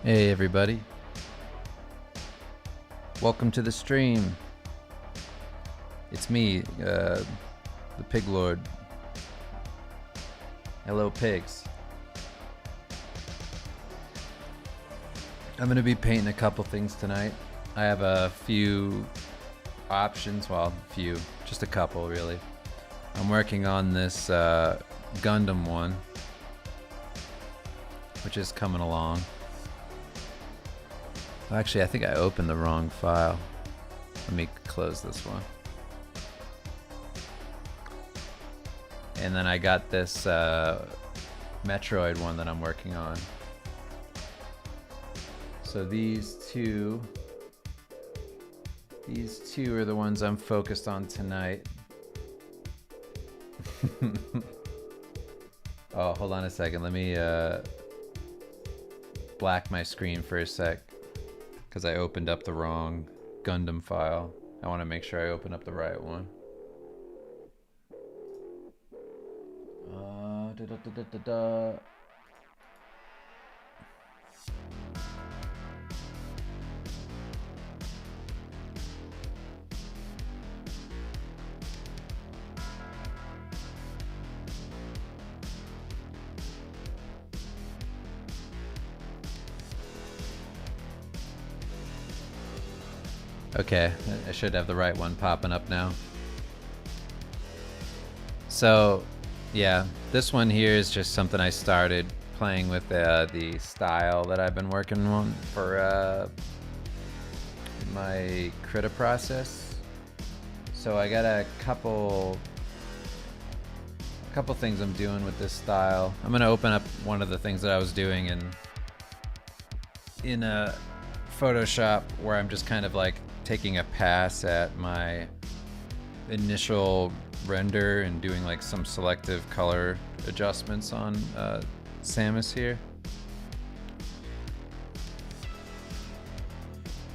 Hey everybody, welcome to the stream. It's me, the Pig Lord. Hello pigs. I'm gonna be painting a couple things tonight. I have a few options, well, just a couple really. I'm working on this Gundam one, which is coming along. Actually, I think I opened the wrong file. Let me close this one. And then I got this Metroid one that I'm working on. So these two are the ones I'm focused on tonight. Oh, hold on a second. Let me black my screen for a sec, because I opened up the wrong Gundam file. I want to make sure I open up the right one. Okay, I should have the right one popping up now. So, yeah, this one here is just something I started playing with the style that I've been working on for my Krita process. So I got a couple things I'm doing with this style. I'm gonna open up one of the things that I was doing in a Photoshop, where I'm just kind of like taking a pass at my initial render and doing like some selective color adjustments on Samus here.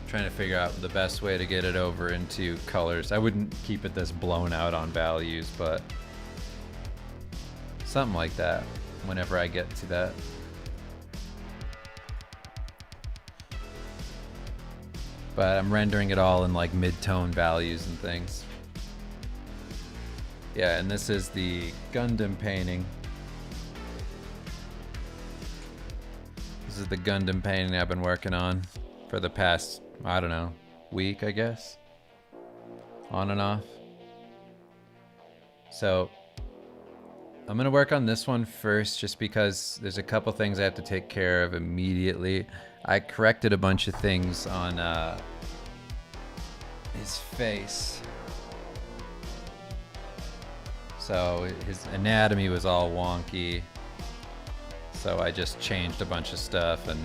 Trying to figure out the best way to get it over into colors. I wouldn't keep it this blown out on values, but something like that whenever I get to that. But I'm rendering it all in like mid-tone values and things. Yeah, and this is the Gundam painting. This is the Gundam painting I've been working on for the past, I don't know, week, I guess. On and off. So I'm gonna work on this one first, just because there's a couple things I have to take care of immediately. I corrected a bunch of things on his face. So his anatomy was all wonky. So I just changed a bunch of stuff and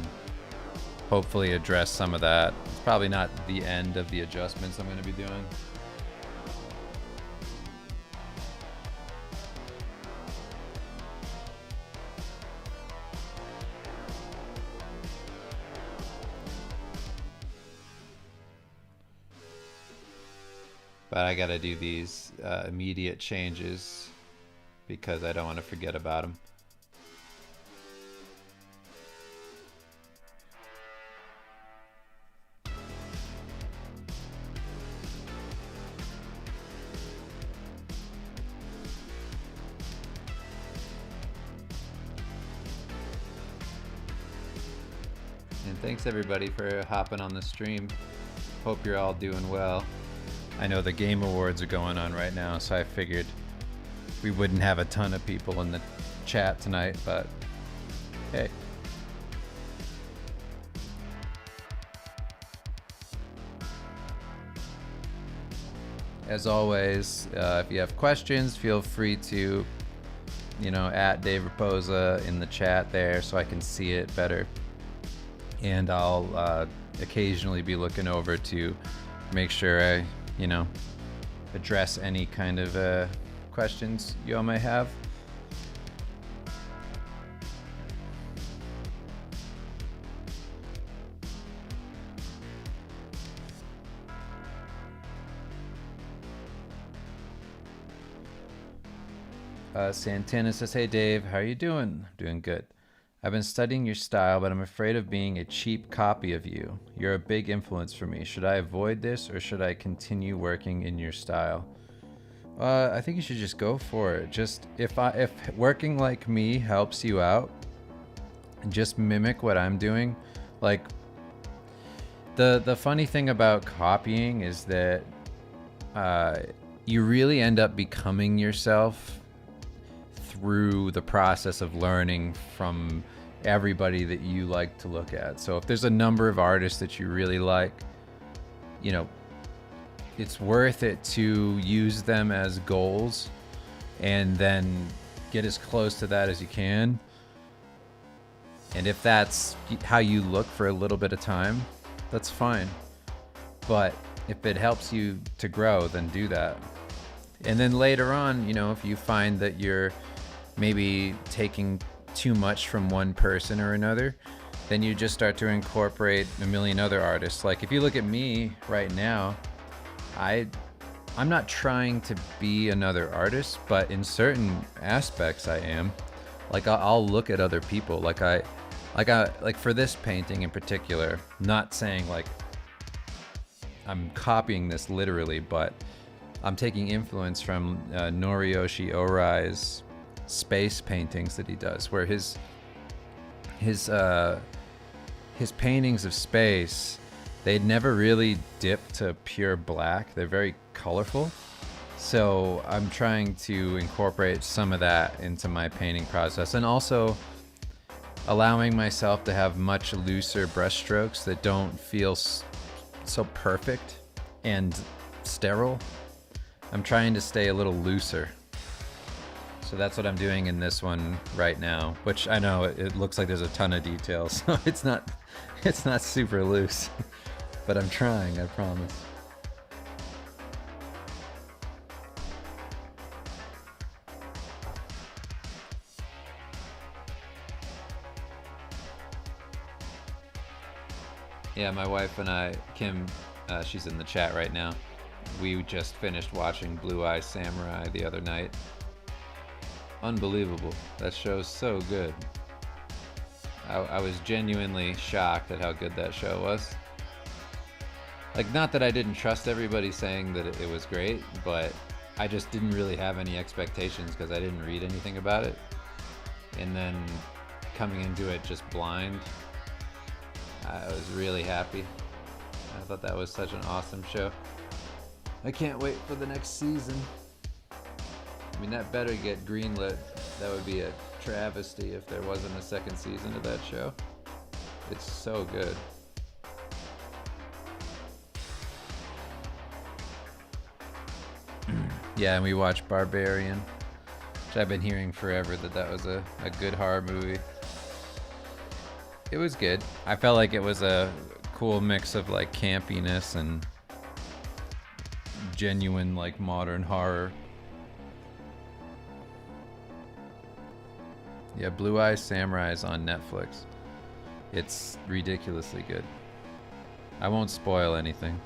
hopefully address some of that. It's probably not the end of the adjustments I'm going to be doing. But I gotta do these immediate changes because I don't want to forget about them. And thanks everybody for hopping on the stream. Hope you're all doing well. I know the Game Awards are going on right now, so I figured we wouldn't have a ton of people in the chat tonight, but hey. As always, if you have questions, feel free to, at Dave Raposa in the chat there so I can see it better. And I'll occasionally be looking over to make sure I address any kind of questions you all may have. Santana says, hey Dave, how are you doing? Doing good. I've been studying your style, but I'm afraid of being a cheap copy of you. You're a big influence for me. Should I avoid this, or should I continue working in your style? I think you should just go for it. Just if working like me helps you out, just mimic what I'm doing. Like, the funny thing about copying is that you really end up becoming yourself through the process of learning from everybody that you like to look at. So if there's a number of artists that you really like, you know, it's worth it to use them as goals and then get as close to that as you can. And if that's how you look for a little bit of time, that's fine. But if it helps you to grow, then do that. And then later on, you know, if you find that you're maybe taking too much from one person or another, then you just start to incorporate a million other artists. Like if you look at me right now, I'm not trying to be another artist, but in certain aspects I am. Like I'll look at other people. Like for this painting in particular, not saying like I'm copying this literally, but I'm taking influence from Noriyoshi Orai's space paintings that he does, where his paintings of space, they'd never really dip to pure black. They're very colorful. So I'm trying to incorporate some of that into my painting process, and also allowing myself to have much looser brushstrokes that don't feel so perfect and sterile. I'm trying to stay a little looser. So that's what I'm doing in this one right now, which I know it looks like there's a ton of details, so it's not super loose, but I'm trying, I promise. Yeah, my wife and I, Kim, she's in the chat right now. We just finished watching Blue Eye Samurai the other night. Unbelievable. That show's so good. I was genuinely shocked at how good that show was. Like, not that I didn't trust everybody saying that it was great, but I just didn't really have any expectations because I didn't read anything about it. And then coming into it just blind, I was really happy. I thought that was such an awesome show. I can't wait for the next season. I mean, that better get greenlit. That would be a travesty if there wasn't a second season of that show. It's so good. Yeah, and we watched Barbarian, which I've been hearing forever that was a good horror movie. It was good. I felt like it was a cool mix of like campiness and genuine like modern horror. Yeah, Blue Eye Samurai is on Netflix. It's ridiculously good. I won't spoil anything.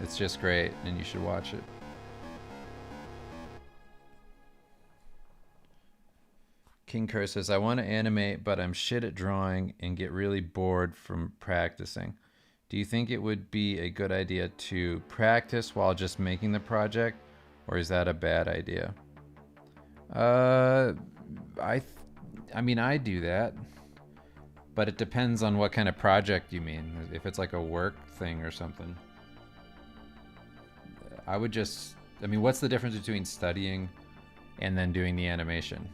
It's just great, and you should watch it. King Curse says, I want to animate, but I'm shit at drawing and get really bored from practicing. Do you think it would be a good idea to practice while just making the project, or is that a bad idea? I mean, I do that, but it depends on what kind of project you mean. If it's like a work thing or something, I mean, what's the difference between studying and then doing the animation?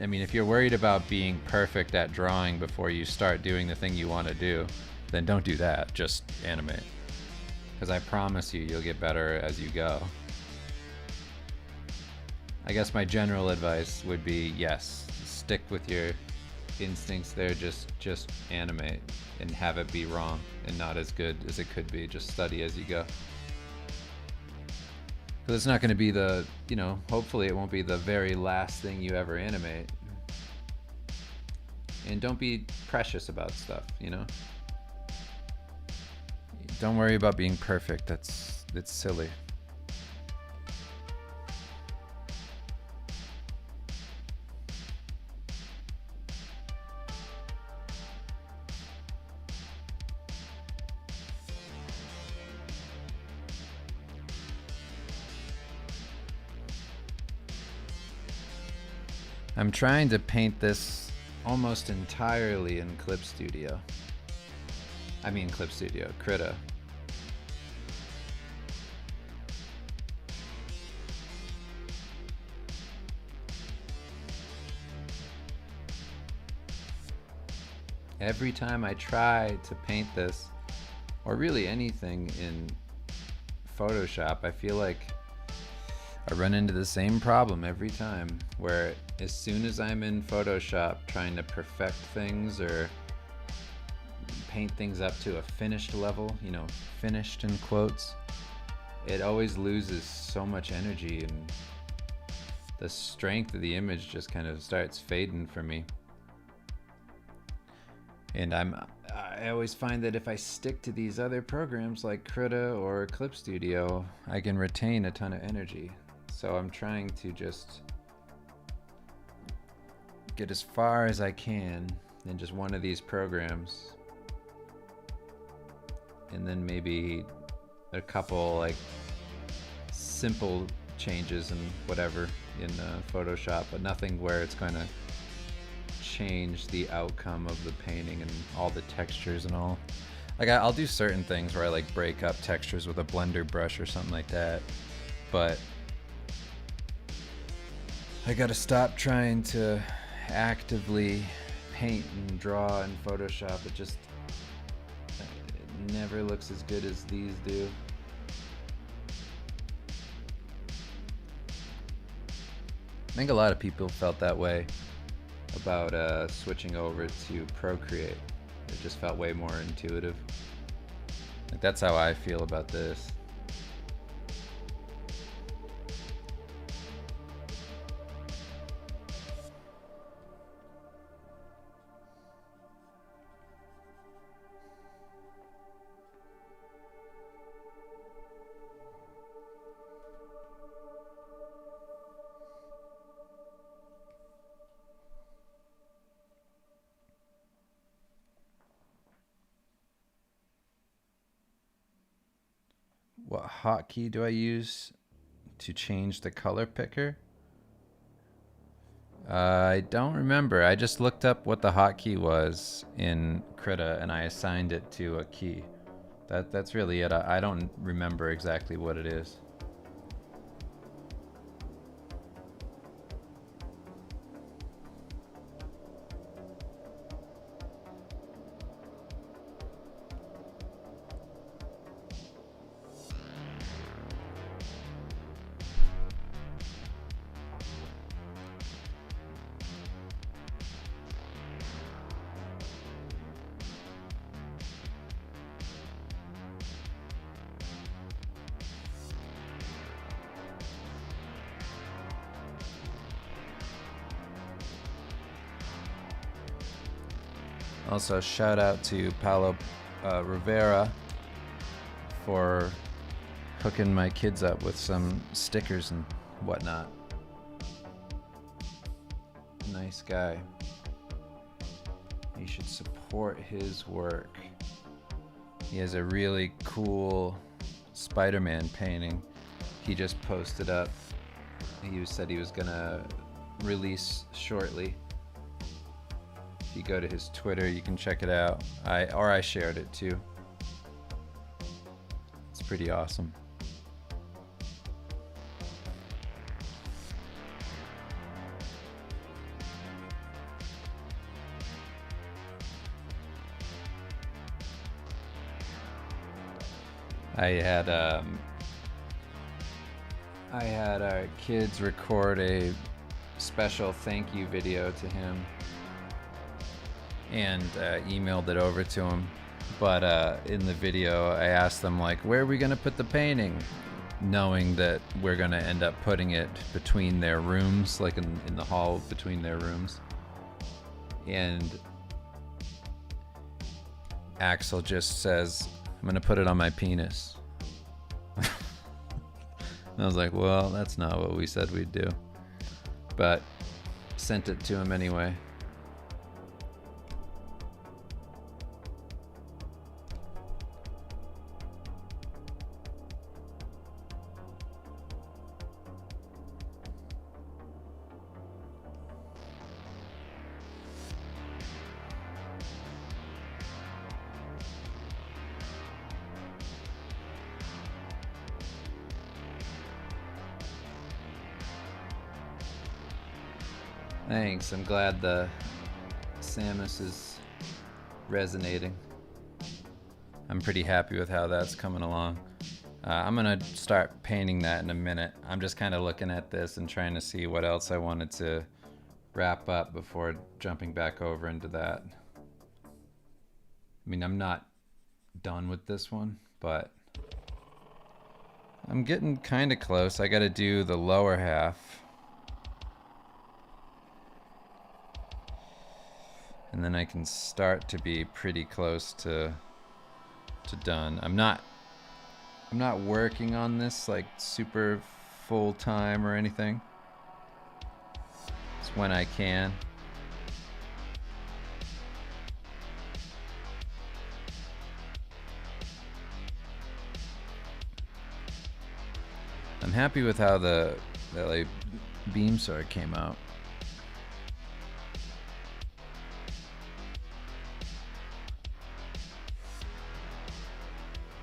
I mean, if you're worried about being perfect at drawing before you start doing the thing you want to do, then don't do that. Just animate. Because I promise you'll get better as you go. I guess my general advice would be, yes, stick with your instincts there, just animate and have it be wrong and not as good as it could be. Just study as you go. Because it's not going to be hopefully it won't be the very last thing you ever animate. And don't be precious about stuff, Don't worry about being perfect. It's silly. I'm trying to paint this almost entirely in Clip Studio. I mean Clip Studio, Krita. Every time I try to paint this, or really anything in Photoshop, I feel like I run into the same problem every time, where as soon as I'm in Photoshop trying to perfect things or paint things up to a finished level, you know, finished in quotes, it always loses so much energy and the strength of the image just kind of starts fading for me. And I always find that if I stick to these other programs like Krita or Clip Studio, I can retain a ton of energy. So I'm trying to just get as far as I can in just one of these programs, and then maybe a couple like simple changes and whatever in Photoshop, but nothing where it's going to change the outcome of the painting and all the textures and all. Like I'll do certain things where I like break up textures with a blender brush or something like that, but I gotta stop trying to actively paint and draw in Photoshop. It never looks as good as these do. I think a lot of people felt that way about switching over to Procreate. It just felt way more intuitive. Like that's how I feel about this. What hotkey do I use to change the color picker? I don't remember. I just looked up what the hotkey was in Krita and I assigned it to a key. That's really it. I don't remember exactly what it is. Also, shout out to Paulo Rivera for hooking my kids up with some stickers and whatnot. Nice guy. You should support his work. He has a really cool Spider-Man painting he just posted up. He said he was gonna release shortly. If you go to his Twitter, you can check it out. I shared it too. It's pretty awesome. I had our kids record a special thank you video to him and emailed it over to him. But in the video, I asked them, like, where are we going to put the painting? Knowing that we're going to end up putting it between their rooms, like in the hall between their rooms. And Axel just says, I'm going to put it on my penis. I was like, well, that's not what we said we'd do. But sent it to him anyway. Thanks. I'm glad the Samus is resonating. I'm pretty happy with how that's coming along. I'm gonna start painting that in a minute. I'm just kind of looking at this and trying to see what else I wanted to wrap up before jumping back over into that. I mean, I'm not done with this one, but I'm getting kind of close. I gotta do the lower half. And then I can start to be pretty close to done. I'm not working on this like super full time or anything. It's when I can. I'm happy with how that like beam sword came out.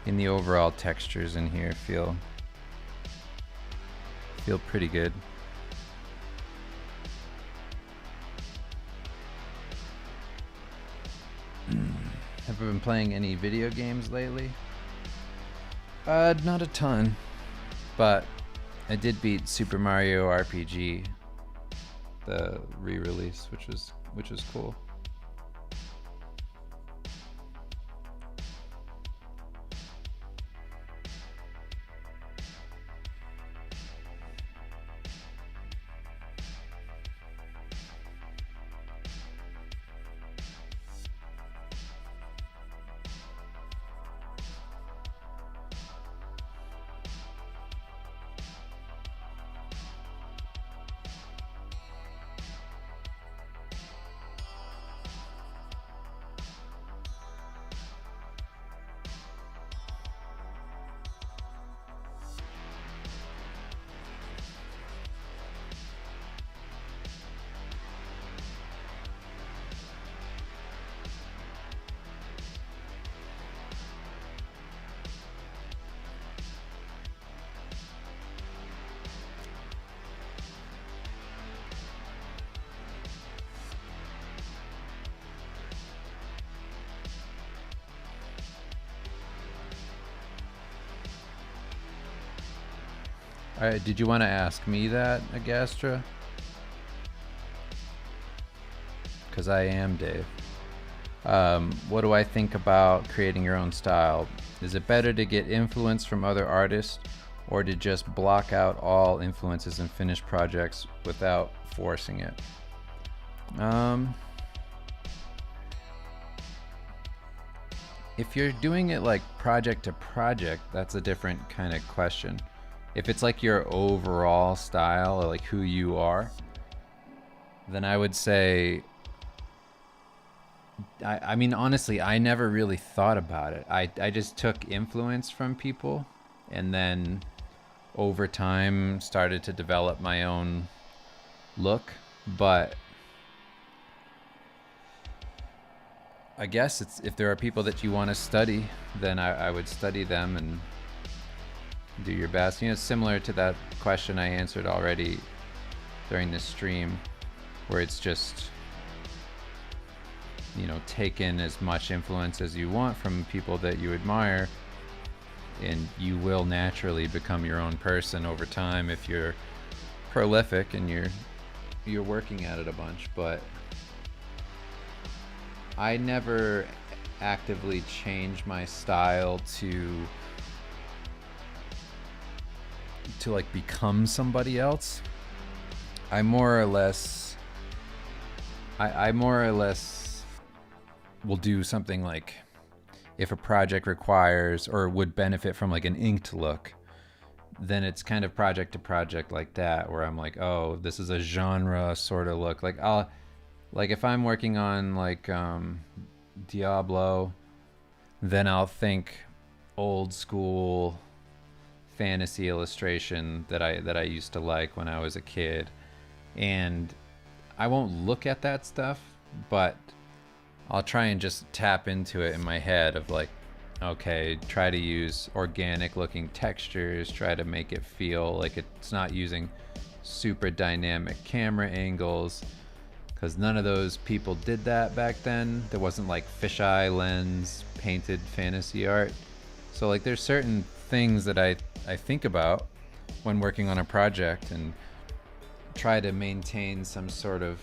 And the overall textures in here feel pretty good. Have you been playing any video games lately? Not a ton, but I did beat Super Mario RPG, the re-release, which was cool. All right, did you want to ask me that, Agastra? Because I am Dave. What do I think about creating your own style? Is it better to get influence from other artists or to just block out all influences and finish projects without forcing it? If you're doing it like project to project, that's a different kind of question. If it's like your overall style or like who you are, then I would say, I mean, honestly, I never really thought about it. I just took influence from people and then over time started to develop my own look. But I guess it's, if there are people that you want to study, then I would study them and do your best. You know, it's similar to that question I answered already during this stream, where it's just, you know, take in as much influence as you want from people that you admire, and you will naturally become your own person over time if you're prolific and you're working at it a bunch. But I never actively change my style to like become somebody else. I more or less will do something like, if a project requires or would benefit from like an inked look, then it's kind of project to project like that, where I'm like, oh, this is a genre sort of look. Like I'll, like if I'm working on like Diablo, then I'll think old school fantasy illustration that I used to like when I was a kid, and I won't look at that stuff, but I'll try and just tap into it in my head of like, okay, try to use organic looking textures, try to make it feel like it's not using super dynamic camera angles, because none of those people did that back then. There wasn't like fisheye lens painted fantasy art. So like there's certain things that I think about when working on a project and try to maintain some sort of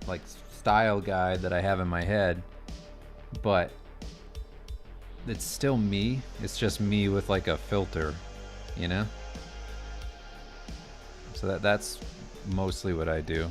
like style guide that I have in my head, but it's still me. It's just me with like a filter, you know? So that's mostly what I do.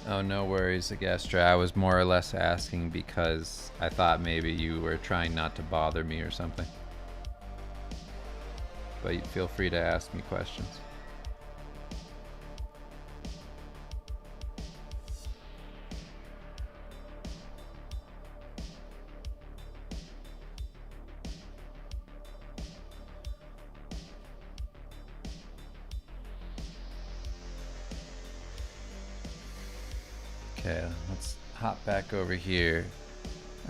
Oh, no worries, Agastra. I was more or less asking because I thought maybe you were trying not to bother me or something. But feel free to ask me questions. Okay, let's hop back over here.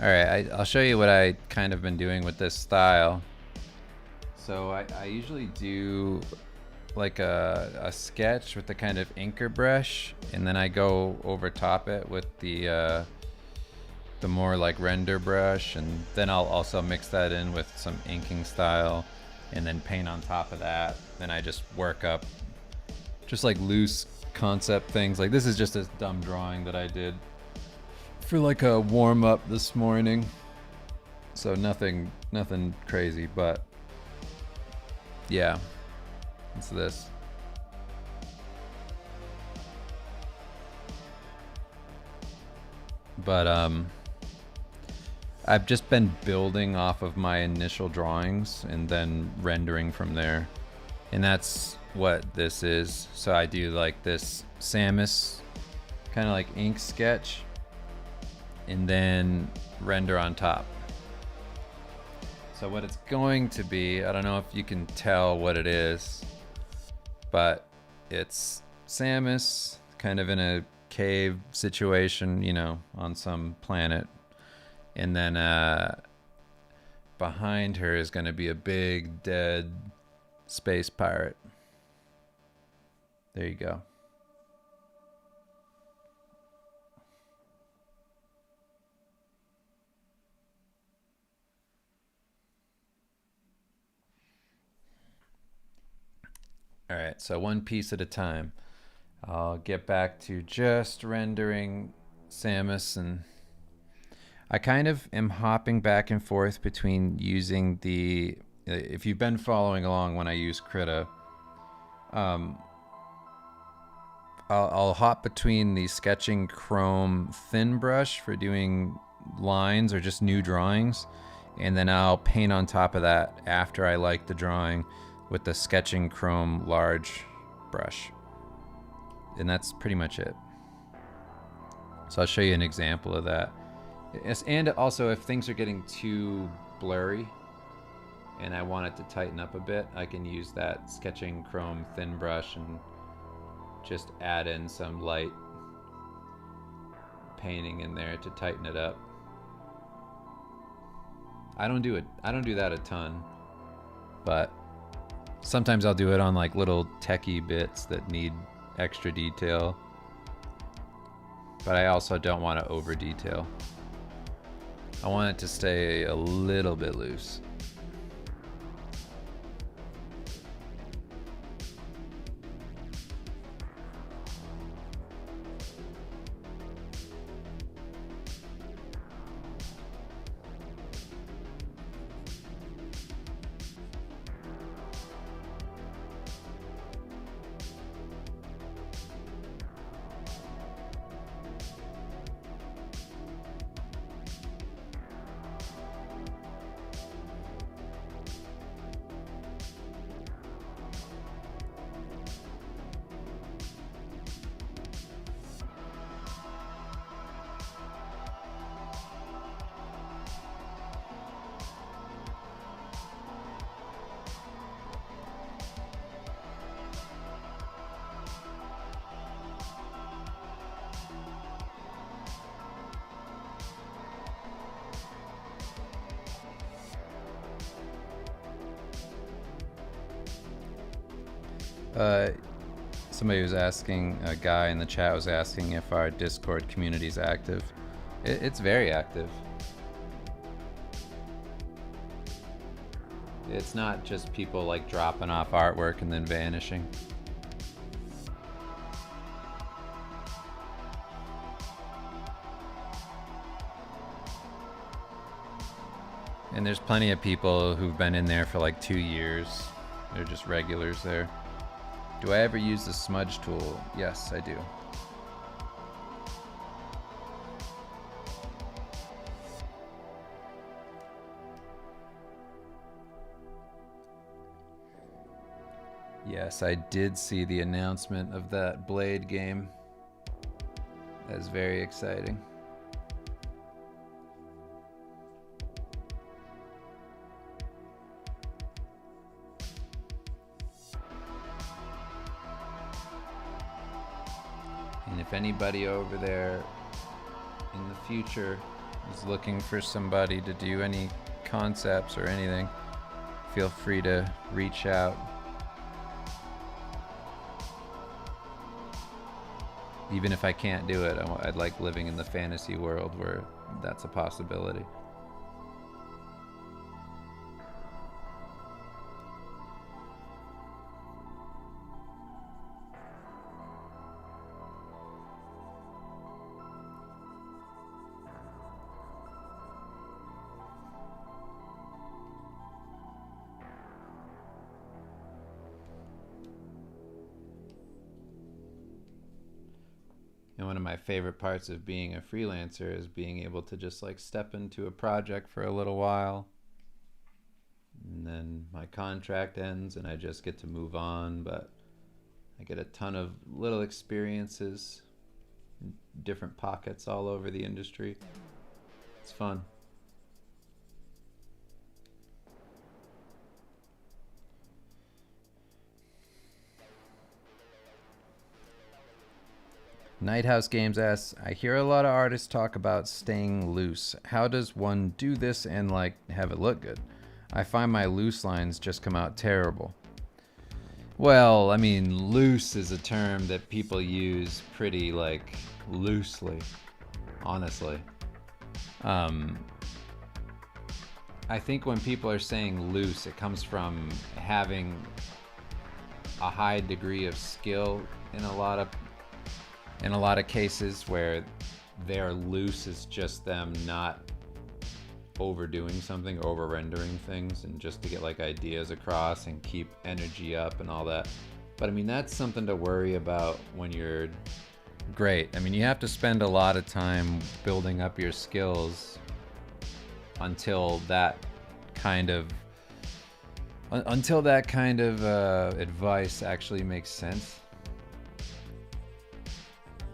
Alright, I'll show you what I kind of been doing with this style. So I usually do like a sketch with the kind of inker brush, and then I go over top it with the more like render brush, and then I'll also mix that in with some inking style and then paint on top of that. Then I just work up just like loose concept things. Like this is just a dumb drawing that I did for like a warm-up this morning, so nothing crazy, but yeah, it's this. But I've just been building off of my initial drawings and then rendering from there, and that's what this is. So I do like this Samus kind of like ink sketch and then render on top. So what it's going to be, I don't know if you can tell what it is, but it's Samus kind of in a cave situation, you know, on some planet, and then behind her is going to be a big dead space pirate. There you go. All right, so one piece at a time. I'll get back to just rendering Samus, and I kind of am hopping back and forth between using the, if you've been following along when I use Krita, I'll hop between the sketching chrome thin brush for doing lines or just new drawings, and then I'll paint on top of that after I like the drawing with the sketching chrome large brush. And that's pretty much it. So I'll show you an example of that. And also, if things are getting too blurry and I want it to tighten up a bit, I can use that sketching chrome thin brush and just add in some light painting in there to tighten it up. I don't do that a ton, but sometimes I'll do it on like little techie bits that need extra detail, but I also don't want to over detail. I want it to stay a little bit loose. Uh, somebody was asking, a guy in the chat was asking if our Discord community is active. It's very active. It's not just people like dropping off artwork and then vanishing. And there's plenty of people who've been in there for like 2 years. They're just regulars there. Do I ever use the smudge tool? Yes, I do. Yes, I did see the announcement of that Blade game. That's very exciting. And if anybody over there in the future is looking for somebody to do any concepts or anything, feel free to reach out. Even if I can't do it, I'd like living in the fantasy world where that's a possibility. And one of my favorite parts of being a freelancer is being able to just like step into a project for a little while, and then my contract ends and I just get to move on, but I get a ton of little experiences in different pockets all over the industry. It's fun. Nighthouse Games asks, I hear a lot of artists talk about staying loose. How does one do this and like have it look good? I find my loose lines just come out terrible. Well, I mean, loose is a term that people use pretty like loosely, honestly. I think when people are saying loose, it comes from having a high degree of skill in a lot of cases, where their loose is just them not overdoing something, over rendering things, and just to get like ideas across and keep energy up and all that. But I mean, that's something to worry about when you're great. I mean, you have to spend a lot of time building up your skills until that kind of advice actually makes sense.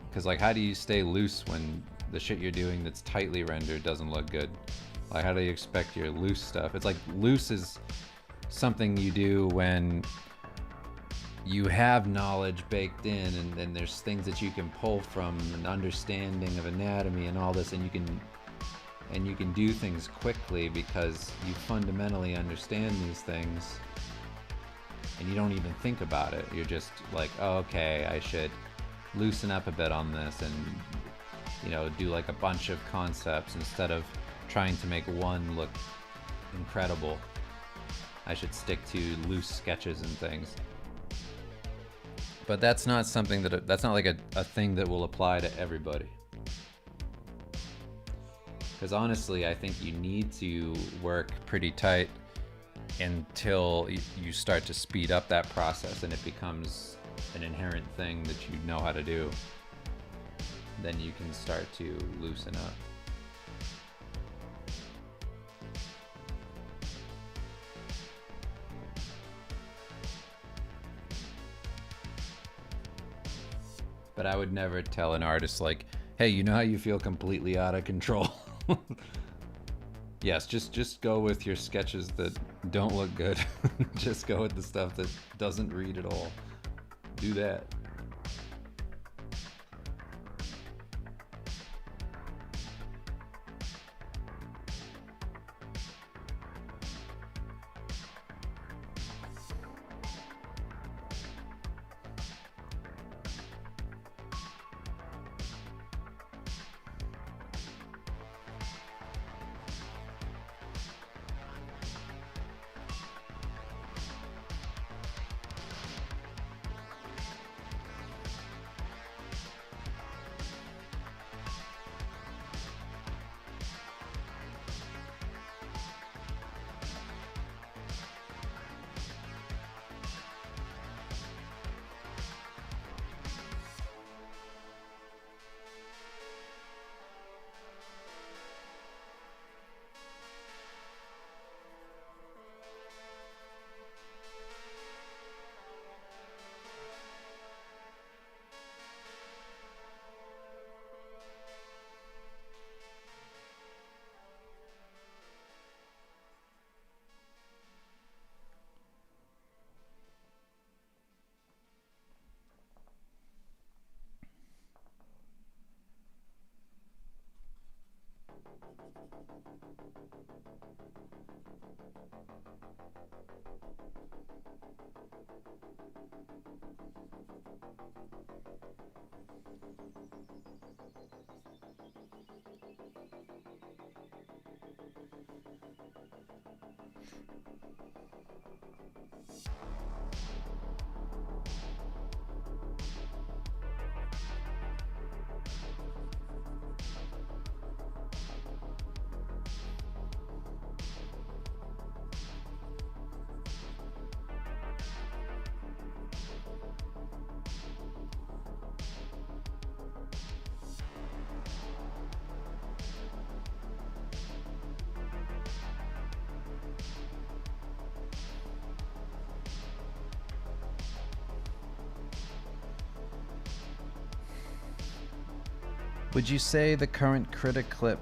Because like, how do you stay loose when the shit you're doing that's tightly rendered doesn't look good? Like, how do you expect your loose stuff? It's like loose is something you do when you have knowledge baked in, and then there's things that you can pull from, an understanding of anatomy and all this, and you can do things quickly because you fundamentally understand these things, and you don't even think about it. You're just like, oh, okay, I should loosen up a bit on this, and do like a bunch of concepts instead of trying to make one look incredible. I should stick to loose sketches and things. But that's not something that's not like a thing that will apply to everybody. Because honestly, I think you need to work pretty tight until you start to speed up that process and it becomes an inherent thing that you know how to do. Then you can start to loosen up. But I would never tell an artist like, hey, you know how you feel completely out of control? Yes, just go with your sketches that don't look good. Just go with the stuff that doesn't read at all. Do that. Would you say the current Critic Clip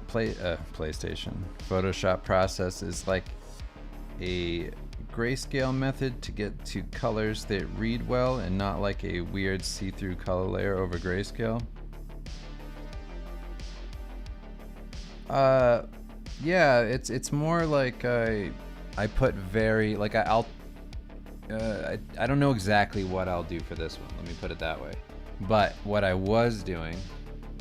PlayStation Photoshop process is like a grayscale method to get to colors that read well and not like a weird see-through color layer over grayscale? Yeah, it's more like I put very like I'll I don't know exactly what I'll do for this one. Let me put it that way. But what I was doing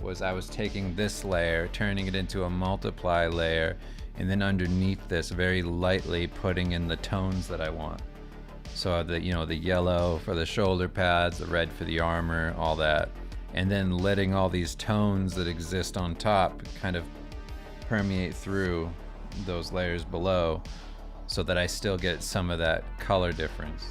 was I was taking this layer, turning it into a multiply layer, and then underneath this very lightly putting in the tones that I want. So the yellow for the shoulder pads, the red for the armor, all that. And then letting all these tones that exist on top kind of permeate through those layers below so that I still get some of that color difference.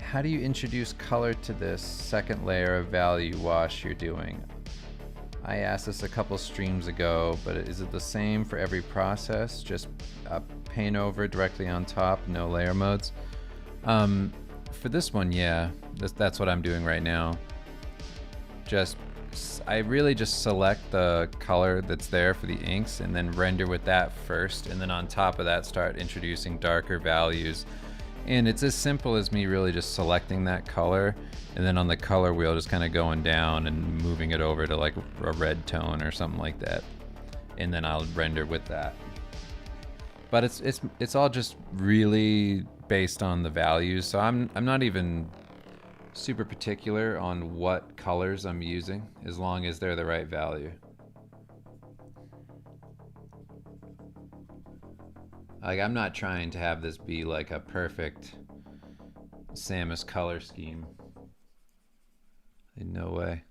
How do you introduce color to this second layer of value wash you're doing? I asked this a couple streams ago, but is it the same for every process? Just paint over directly on top, no layer modes? For this one, yeah, that's what I'm doing right now. I really just select the color that's there for the inks and then render with that first, and then on top of that start introducing darker values. And it's as simple as me really just selecting that color, and then on the color wheel just kind of going down and moving it over to like a red tone or something like that, and then I'll render with that. But it's all just really based on the values, so I'm not even super particular on what colors I'm using as long as they're the right value. Like, I'm not trying to have this be like a perfect Samus color scheme. In no way.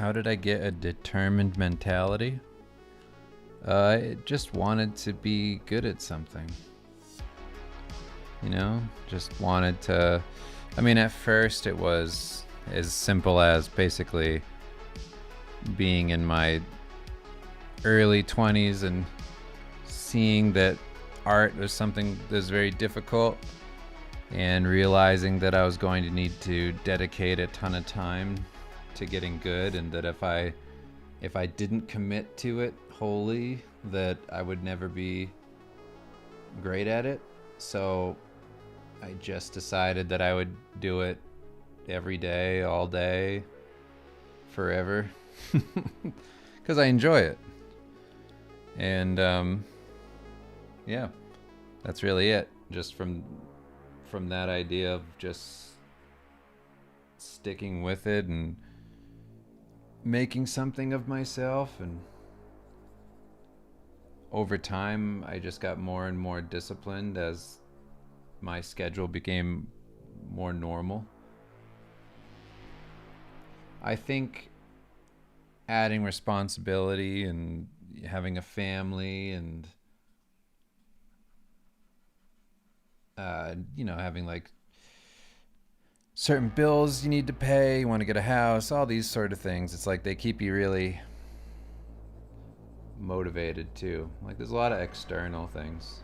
How did I get a determined mentality? I just wanted to be good at something. You know, just wanted to. I mean, at first it was as simple as basically being in my early 20s and seeing that art was something that was very difficult, and realizing that I was going to need to dedicate a ton of time to getting good, and that if I didn't commit to it wholly, that I would never be great at it. So I just decided that I would do it every day, all day, forever, because I enjoy it. And yeah, that's really it. Just from that idea of just sticking with it and making something of myself, and over time I just got more and more disciplined as my schedule became more normal. I think adding responsibility and having a family and having like certain bills you need to pay, you want to get a house, all these sort of things, it's like they keep you really motivated too. Like there's a lot of external things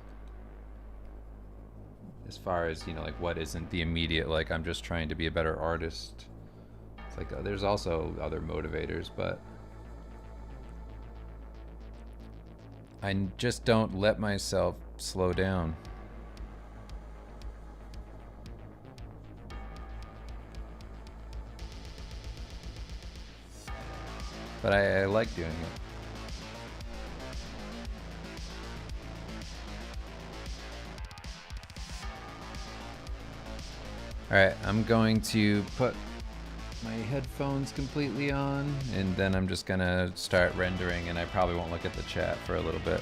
as far as, like what isn't the immediate, like I'm just trying to be a better artist. It's like there's also other motivators, but I just don't let myself slow down. But I like doing it. Alright, I'm going to put my headphones completely on, and then I'm just gonna start rendering, and I probably won't look at the chat for a little bit.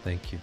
Thank you.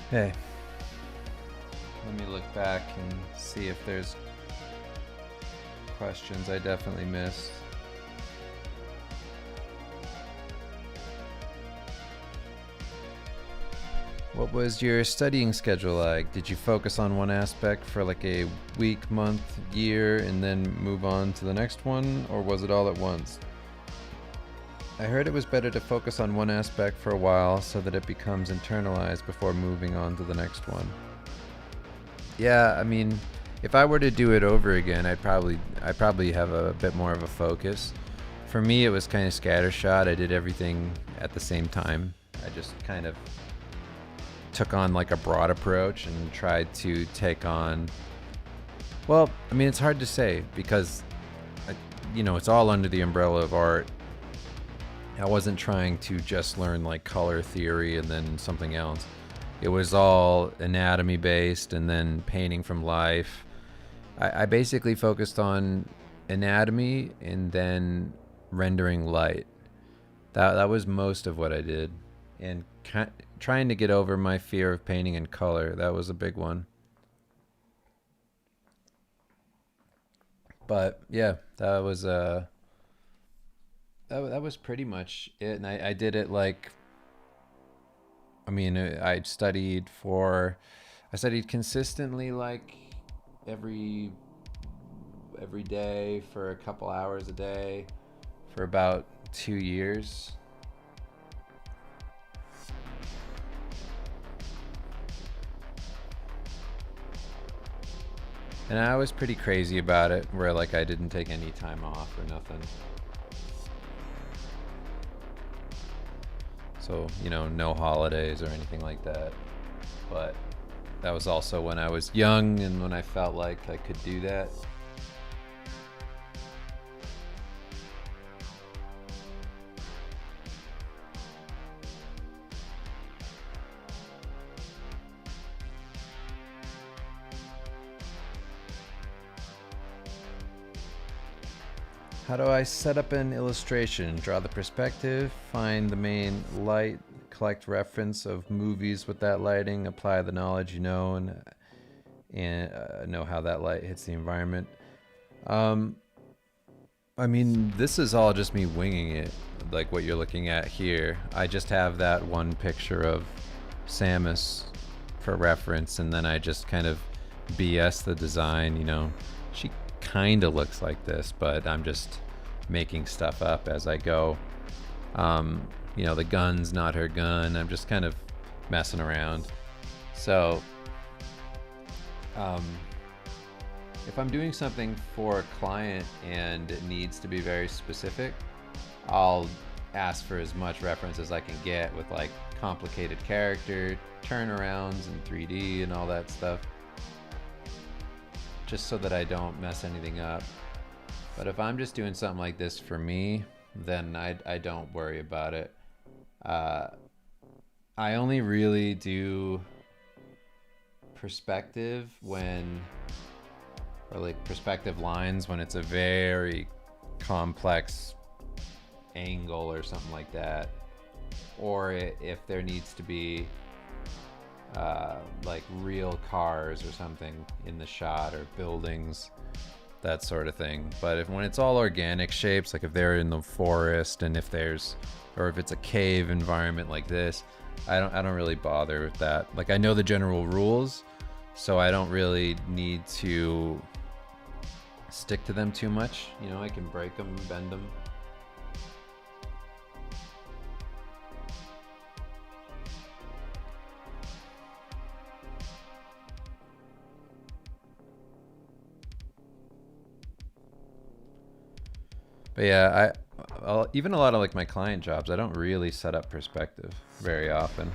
Hey, let me look back and see if there's questions I definitely missed. What was your studying schedule like? Did you focus on one aspect for like a week, month, year, and then move on to the next one, or was it all at once? I heard it was better to focus on one aspect for a while so that it becomes internalized before moving on to the next one. Yeah, I mean, if I were to do it over again, I'd probably have a bit more of a focus. For me, it was kind of scattershot. I did everything at the same time. I just kind of took on like a broad approach and tried to take on, well, I mean, it's hard to say because, it's all under the umbrella of art. I wasn't trying to just learn like color theory and then something else. It was all anatomy based and then painting from life. I basically focused on anatomy and then rendering light. That was most of what I did. And trying to get over my fear of painting in color, that was a big one. But yeah, that was that was pretty much it. And I did it like, I mean, I studied consistently like every day for a couple hours a day for about 2 years. And I was pretty crazy about it, where like I didn't take any time off or nothing. So, no holidays or anything like that. But that was also when I was young and when I felt like I could do that. How do I set up an illustration? Draw the perspective, find the main light, collect reference of movies with that lighting, apply the knowledge and know how that light hits the environment. I mean, this is all just me winging it, like what you're looking at here. I just have that one picture of Samus for reference, and then I just kind of BS the design, She kind of looks like this, but I'm just making stuff up as I go. The gun's not her gun. I'm just kind of messing around. So if I'm doing something for a client and it needs to be very specific, I'll ask for as much reference as I can get with like complicated character turnarounds and 3D and all that stuff, just so that I don't mess anything up. But if I'm just doing something like this for me, then I don't worry about it. I only really do perspective or like perspective lines when it's a very complex angle or something like that, or if there needs to be like real cars or something in the shot, or buildings, that sort of thing. But when it's all organic shapes, like if they're in the forest and if it's a cave environment like this, I don't really bother with that. Like I know the general rules, so I don't really need to stick to them too much. I can break them, bend them. But yeah, even a lot of like my client jobs, I don't really set up perspective very often.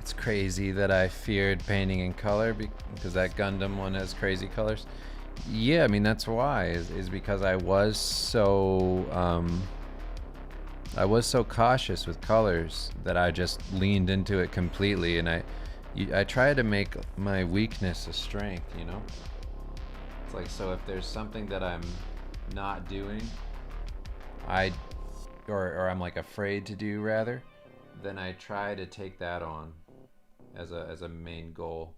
It's crazy that I feared painting in color because that Gundam one has crazy colors. Yeah, I mean, that's why, is because I was so I was so cautious with colors that I just leaned into it completely, and I try to make my weakness a strength, you know? It's like, so if there's something that I'm not doing, I or I'm like afraid to do rather, then I try to take that on as a main goal.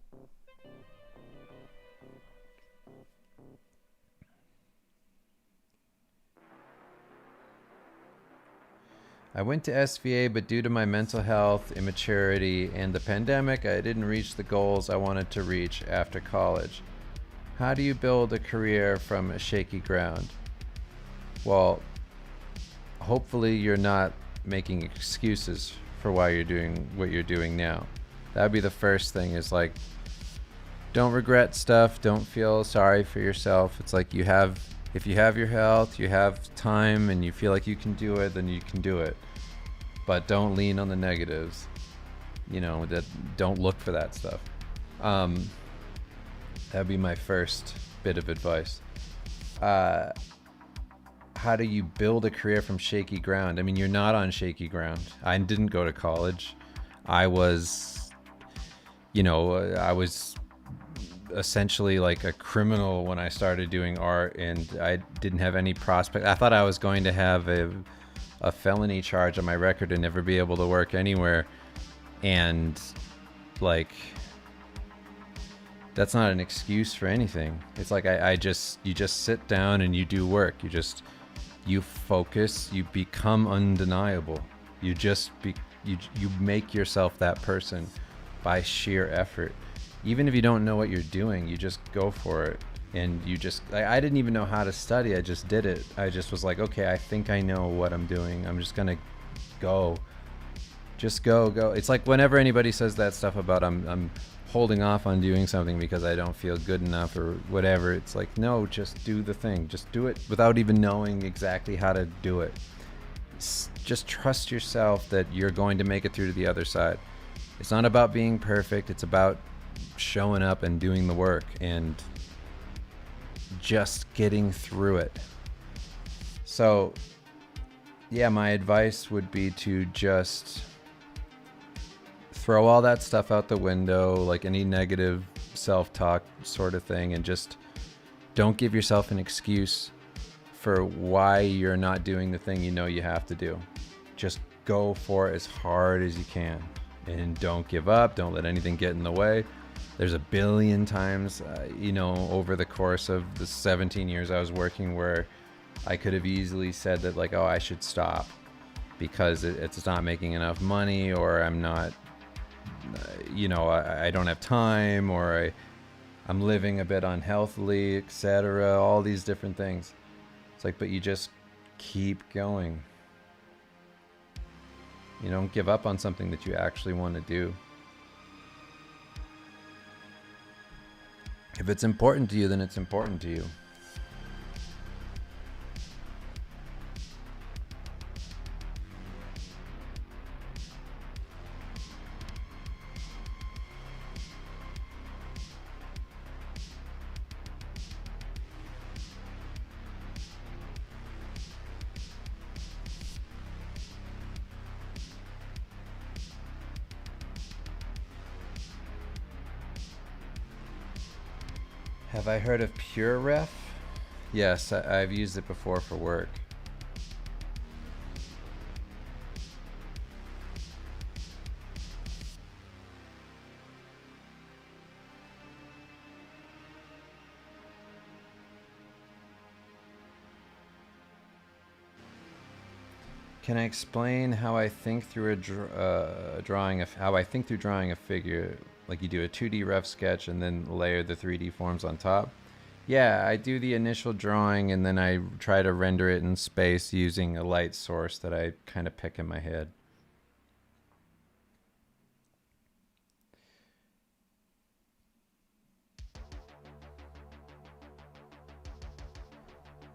I went to SVA, but due to my mental health, immaturity, and the pandemic, I didn't reach the goals I wanted to reach after college. How do you build a career from shaky ground? Well, hopefully you're not making excuses for why you're doing what you're doing now. That would be the first thing, is like, don't regret stuff, don't feel sorry for yourself. It's like, if you have your health, you have time, and you feel like you can do it, then you can do it. But don't lean on the negatives. You know, that don't look for that stuff. That'd be my first bit of advice. How do you build a career from shaky ground? I mean, you're not on shaky ground. I didn't go to college. I was essentially like a criminal when I started doing art, and I didn't have any prospect. I thought I was going to have a felony charge on my record and never be able to work anywhere. And like, that's not an excuse for anything. It's like, you just sit down and you do work. You focus, you become undeniable. You make yourself that person by sheer effort. Even if you don't know what you're doing, you just go for it. And I didn't even know how to study. I just did it. I just was like, okay, I think I know what I'm doing. I'm just gonna go. Just go. It's like whenever anybody says that stuff about I'm holding off on doing something because I don't feel good enough or whatever, it's like, no, just do the thing. Just do it without even knowing exactly how to do it. Just trust yourself that you're going to make it through to the other side. It's not about being perfect. It's about showing up and doing the work and just getting through it. So yeah, my advice would be to just throw all that stuff out the window, like any negative self-talk sort of thing, and just don't give yourself an excuse for why you're not doing the thing you know you have to do. Just go for it as hard as you can, and don't give up. Don't let anything get in the way. There's a billion times, over the course of the 17 years I was working, where I could have easily said that, like, oh, I should stop because it's not making enough money, or I'm not, I don't have time, or I'm living a bit unhealthily, etc. All these different things. It's like, but you just keep going. You don't give up on something that you actually want to do. If it's important to you, then it's important to you. Have I heard of PureRef? Yes, I've used it before for work. Can I explain how I think through drawing a figure? Like, you do a 2D rough sketch and then layer the 3D forms on top. Yeah, I do the initial drawing and then I try to render it in space using a light source that I kind of pick in my head.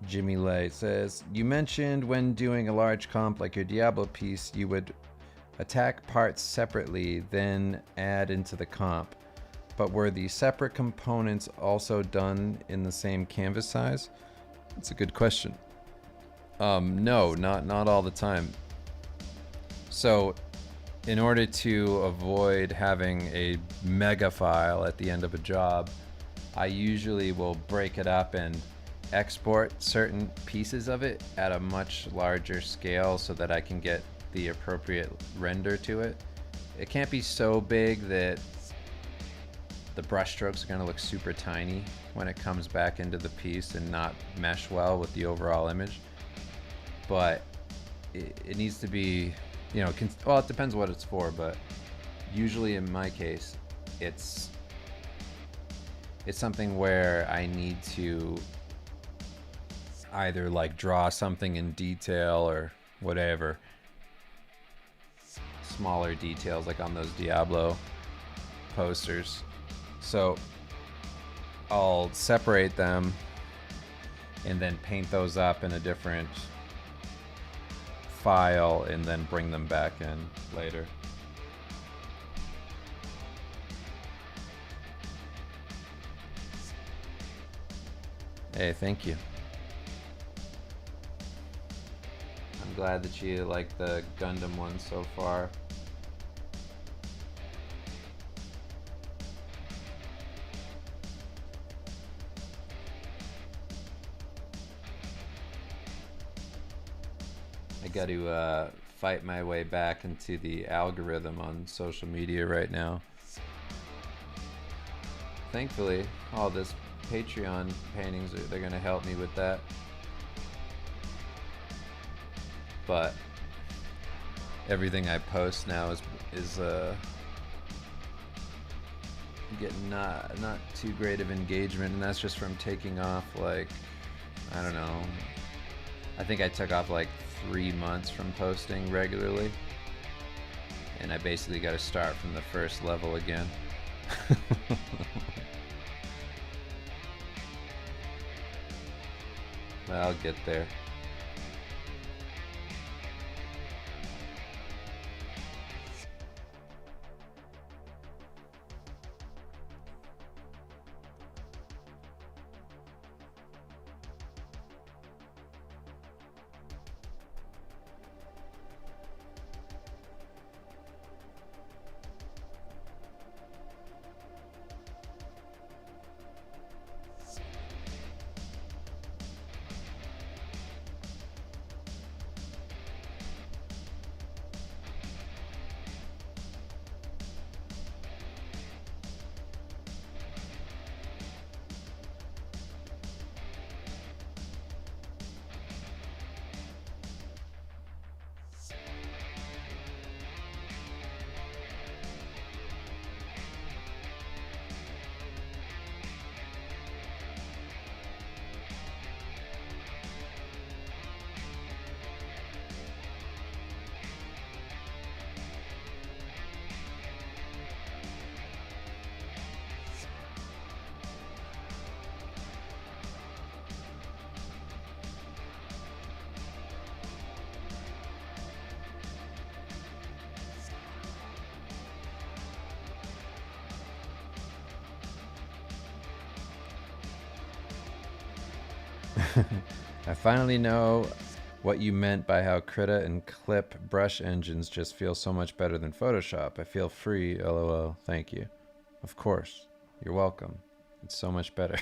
Jimmy Lay says, you mentioned when doing a large comp like your Diablo piece, you would attack parts separately, then add into the comp. But were the separate components also done in the same canvas size? That's a good question. No, not all the time. So in order to avoid having a mega file at the end of a job, I usually will break it up and export certain pieces of it at a much larger scale so that I can get the appropriate render to it. It can't be so big that the brush strokes are going to look super tiny when it comes back into the piece and not mesh well with the overall image. But it needs to be, you know, well, it depends what it's for, but usually in my case, it's something where I need to either like draw something in detail or whatever, smaller details like on those Diablo posters. So I'll separate them and then paint those up in a different file and then bring them back in later. Hey, thank you. I'm glad that you like the Gundam one so far. I got to fight my way back into the algorithm on social media right now. Thankfully, all this Patreon paintings, they're going to help me with that. But everything I post now is getting not too great of engagement, and that's just from taking off, like, I don't know, I think I took off like 3 months from posting regularly, and I basically got to start from the first level again. I'll get there. I finally know what you meant by how Krita and Clip brush engines just feel so much better than Photoshop. I feel free, lol. Thank you. Of course. You're welcome. It's so much better.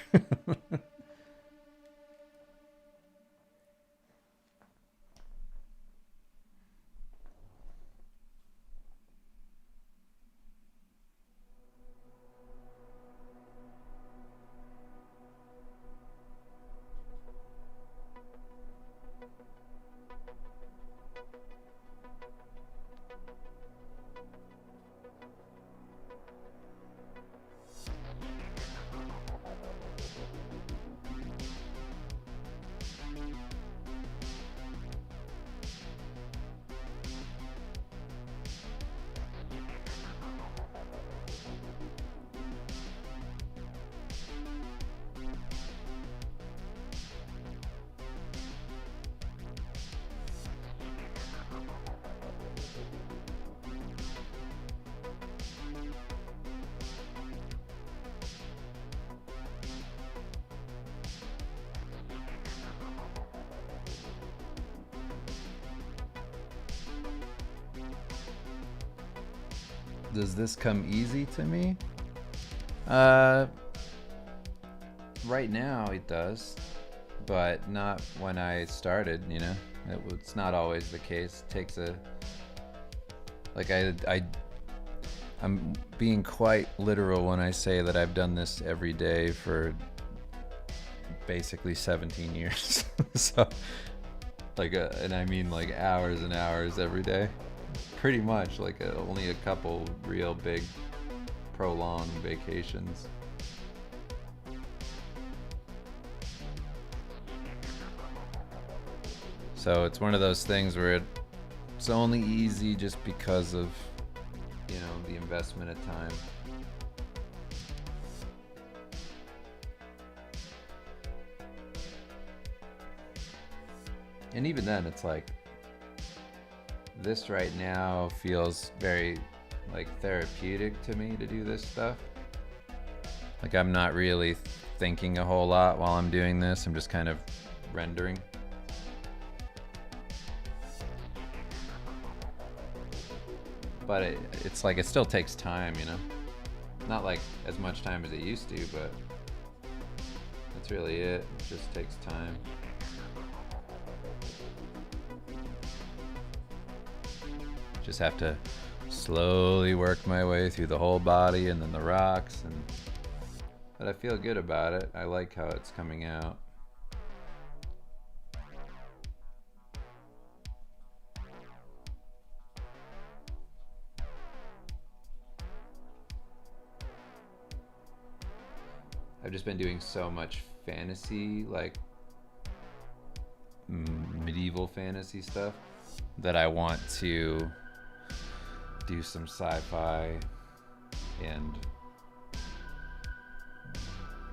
Does this come easy to me? Right now it does, but not when I started, you know? It's not always the case. It takes I'm being quite literal when I say that I've done this every day for basically 17 years. So, and I mean like hours and hours every day. Pretty much, only a couple real big prolonged vacations. So it's one of those things where it's only easy just because of, you know, the investment of time. And even then, it's like, this right now feels very therapeutic to me to do this stuff. Like, I'm not really thinking a whole lot while I'm doing this. I'm just kind of rendering. But it's like, it still takes time, you know? Not like as much time as it used to, but that's really it. It just takes time. Just have to slowly work my way through the whole body and then the rocks, but I feel good about it. I like how it's coming out. I've just been doing so much fantasy, like medieval fantasy stuff, that I want to do some sci-fi, and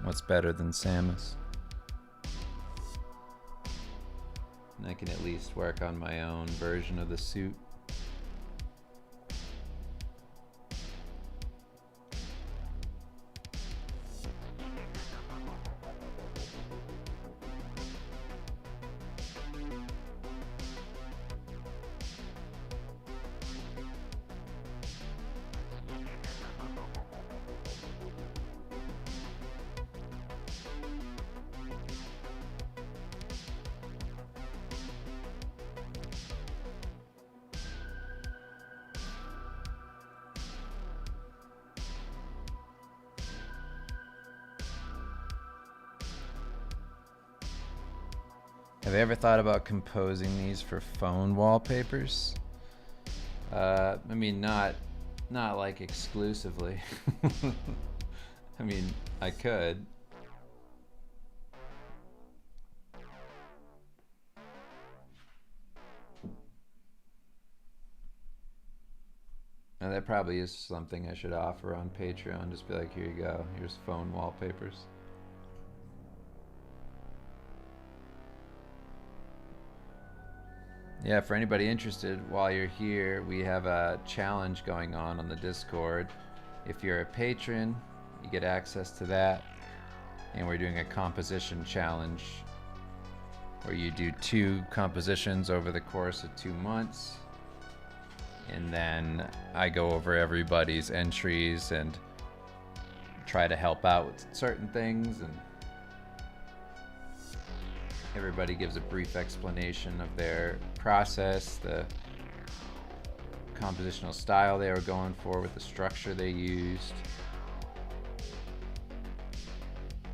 what's better than Samus? And I can at least work on my own version of the suit. Have you ever thought about composing these for phone wallpapers? I mean, not like exclusively. I mean, I could. And that probably is something I should offer on Patreon. Just be like, here you go. Here's phone wallpapers. Yeah, for anybody interested, while you're here, we have a challenge going on the Discord. If you're a patron, you get access to that. And we're doing a composition challenge where you do 2 compositions over the course of 2 months. And then I go over everybody's entries and try to help out with certain things, and everybody gives a brief explanation of their process, the compositional style they were going for with the structure they used.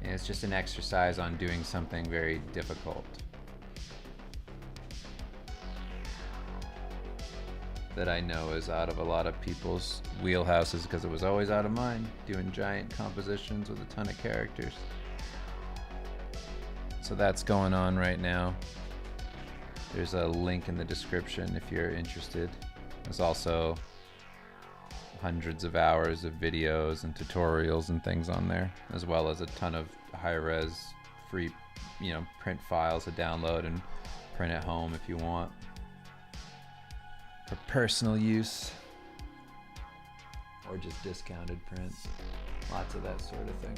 And it's just an exercise on doing something very difficult that I know is out of a lot of people's wheelhouses, because it was always out of mine, doing giant compositions with a ton of characters. So that's going on right now. There's a link in the description if you're interested. There's also hundreds of hours of videos and tutorials and things on there, as well as a ton of high-res free, you know, print files to download and print at home if you want, for personal use, or just discounted prints. Lots of that sort of thing.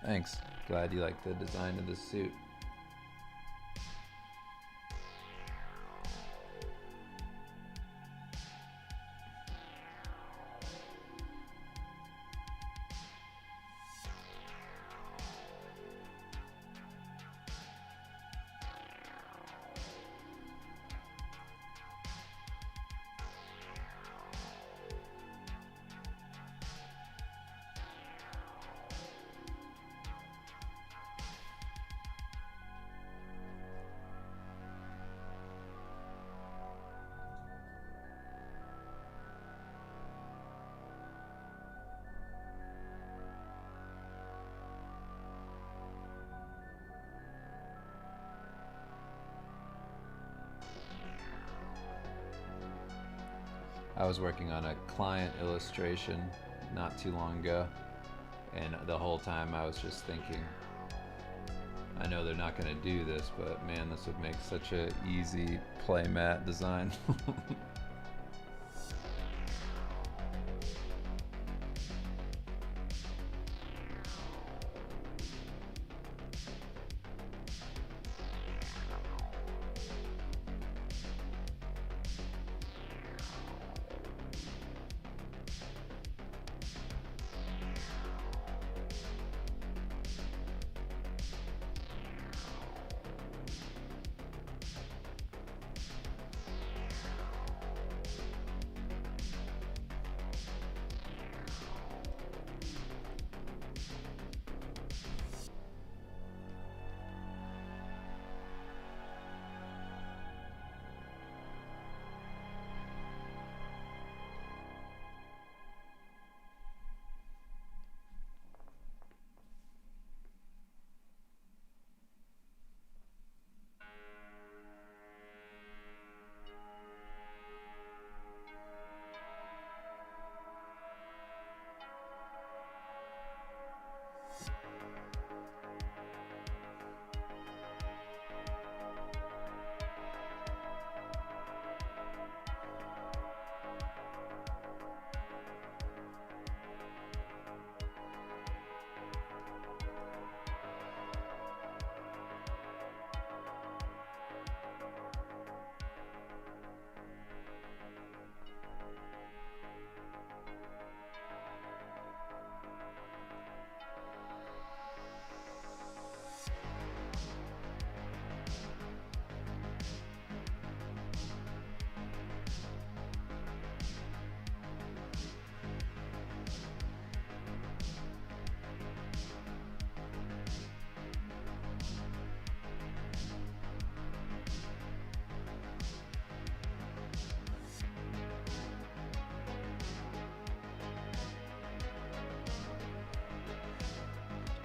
Thanks. Glad you like the design of this suit. I was working on a client illustration not too long ago, and the whole time I was just thinking, I know they're not going to do this, but man, this would make such a easy playmat design.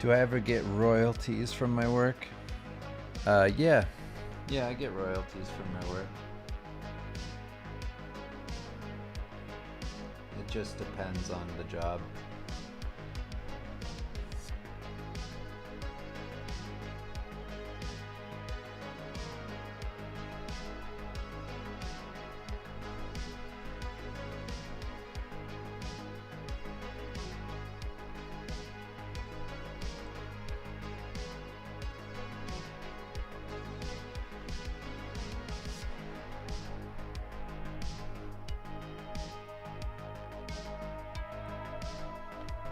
Do I ever get royalties from my work? Yeah. Yeah, I get royalties from my work. It just depends on the job.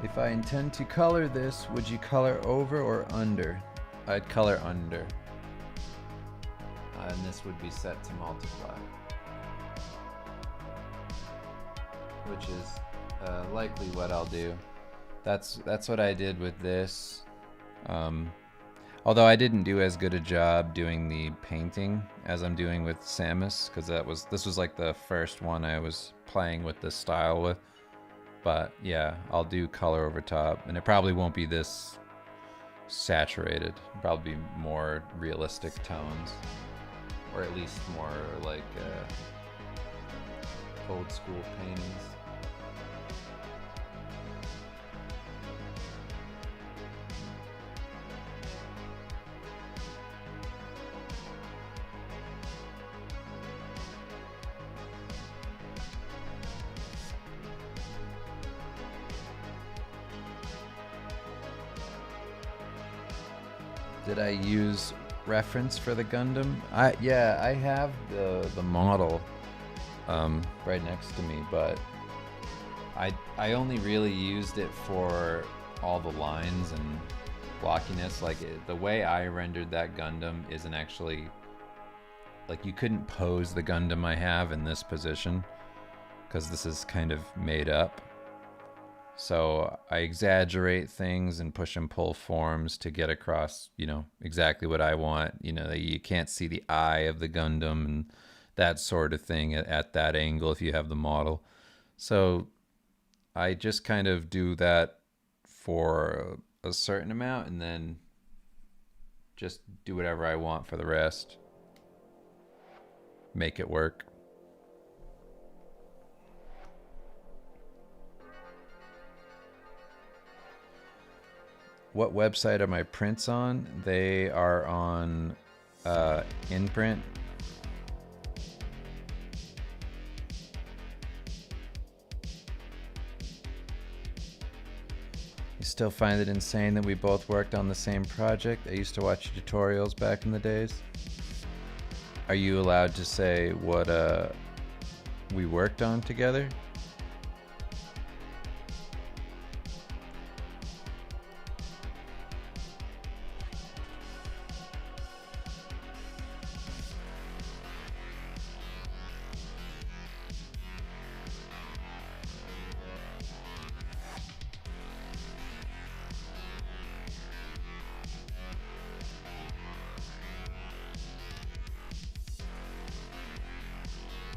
If I intend to color this, would you color over or under? I'd color under. And this would be set to multiply. Which is likely what I'll do. That's what I did with this. Although I didn't do as good a job doing the painting as I'm doing with Samus, because this was like the first one I was playing with this style with. But yeah, I'll do color over top, and it probably won't be this saturated. It'll probably be more realistic tones, or at least more like old school paintings. Did I use reference for the Gundam? Yeah, I have the model right next to me, but I only really used it for all the lines and blockiness. Like the way I rendered that Gundam isn't actually, like, you couldn't pose the Gundam I have in this position because this is kind of made up. So I exaggerate things and push and pull forms to get across, exactly what I want. You can't see the eye of the Gundam and that sort of thing at that angle if you have the model. So I just kind of do that for a certain amount and then just do whatever I want for the rest. Make it work. What website are my prints on? They are on InPrint. You still find it insane that we both worked on the same project? I used to watch tutorials back in the days. Are you allowed to say what we worked on together?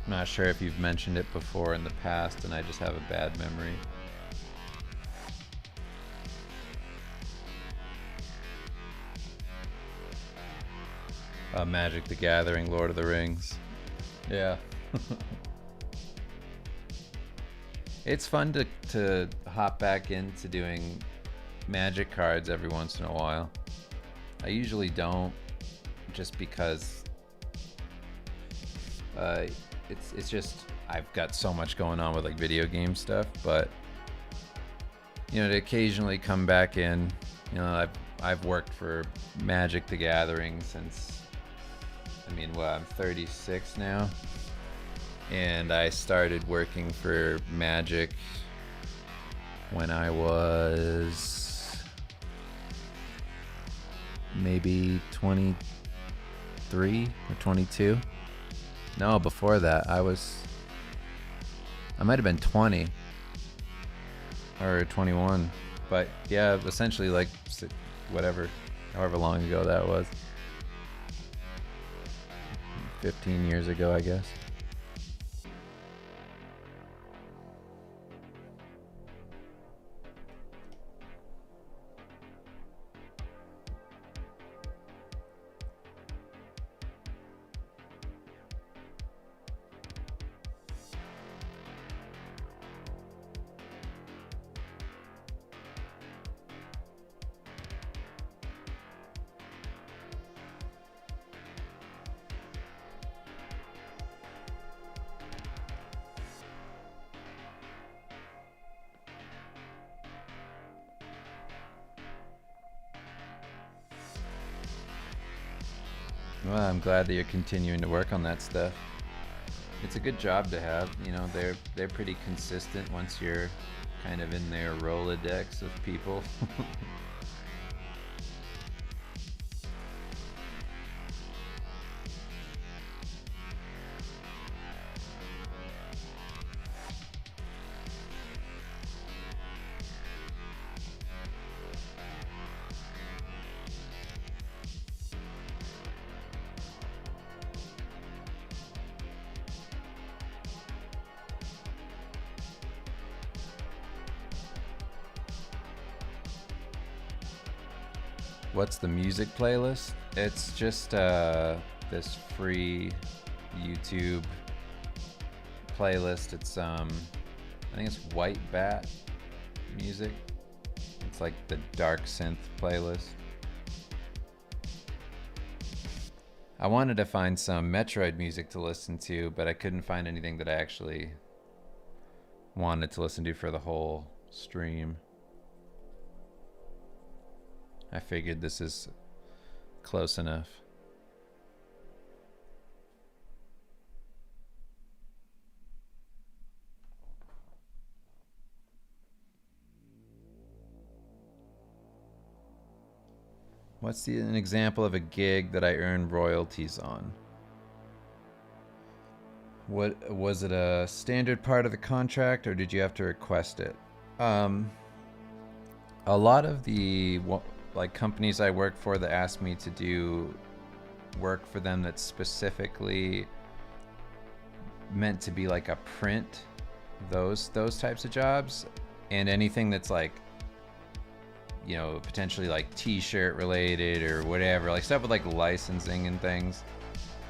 I'm not sure if you've mentioned it before in the past and I just have a bad memory. Magic the Gathering, Lord of the Rings. Yeah. It's fun to hop back into doing Magic cards every once in a while. I usually don't, just because it's just I've got so much going on with like video game stuff, but to occasionally come back in, I've worked for Magic the Gathering since, I'm 36 now, and I started working for Magic when I was maybe 23 or 22. No, before that, I might have been 20 or 21. But yeah, essentially like however long ago that was. 15 years ago, I guess. Well, I'm glad that you're continuing to work on that stuff. It's a good job to have. They're pretty consistent once you're kind of in their Rolodex of people. What's the music playlist? It's just this free YouTube playlist. It's I think it's White Bat music. It's like the dark synth playlist. I wanted to find some Metroid music to listen to, but I couldn't find anything that I actually wanted to listen to for the whole stream. I figured this is Close enough. What's an example of a gig that I earned royalties on? What was it, a standard part of the contract, or did you have to request it? Um, a lot of the like companies I work for that ask me to do work for them that's specifically meant to be like a print, those types of jobs, and anything that's like, you know, potentially like t-shirt related or whatever, like stuff with like licensing and things,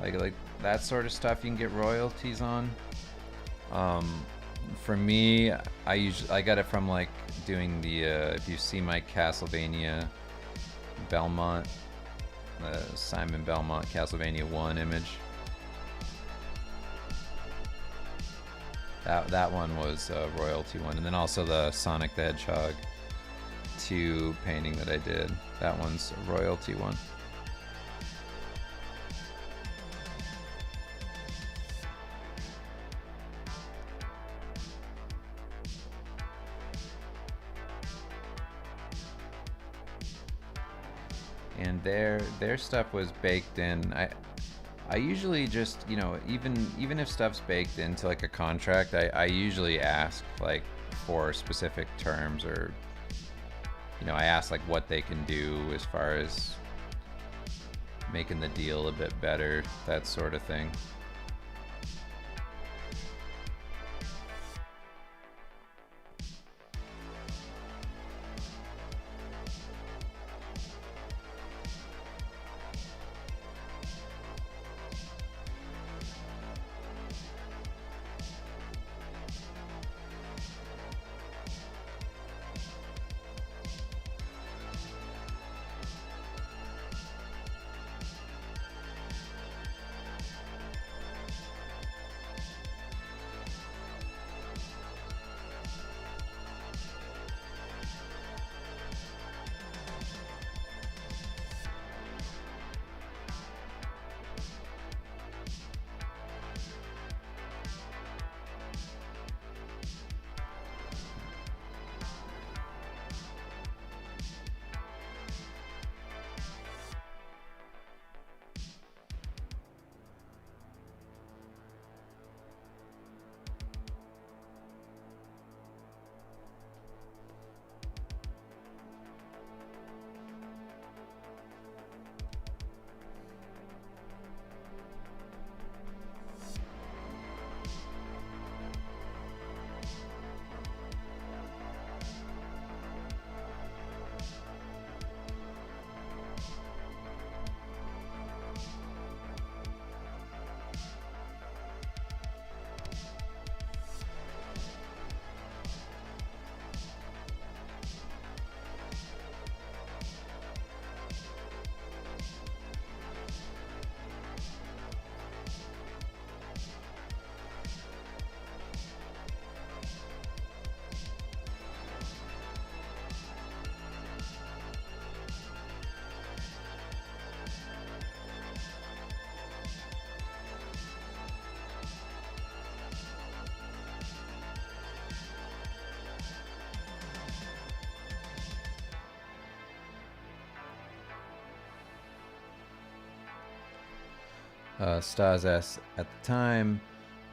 like that sort of stuff you can get royalties on. For me, I got it from like doing the if you see my Castlevania Belmont, Simon Belmont Castlevania 1 image, that one was a royalty one, and then also the Sonic the Hedgehog 2 painting that I did, that one's a royalty one. And their stuff was baked in. I usually just, you know, even if stuff's baked into like a contract, I usually ask like for specific terms, or, you know, I ask like what they can do as far as making the deal a bit better, that sort of thing. Stas asks, at the time,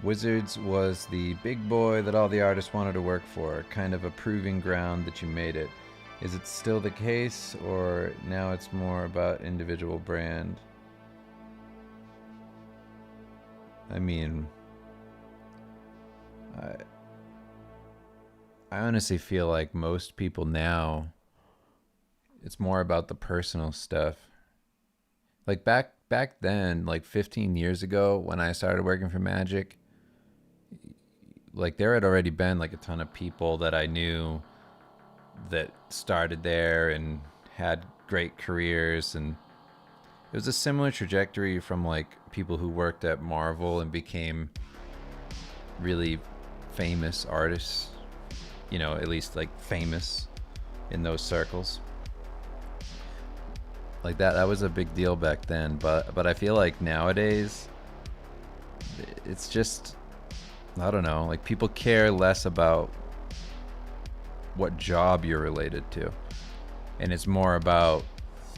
Wizards was the big boy that all the artists wanted to work for, kind of a proving ground that you made it. Is it still the case, or now it's more about individual brand? I mean, I honestly feel like most people now, it's more about the personal stuff. Like back then, like 15 years ago when I started working for Magic, like there had already been like a ton of people that I knew that started there and had great careers, and it was a similar trajectory from like people who worked at Marvel and became really famous artists, you know, at least like famous in those circles. Like that was a big deal back then, but I feel like nowadays it's just, I don't know, like people care less about what job you're related to, and it's more about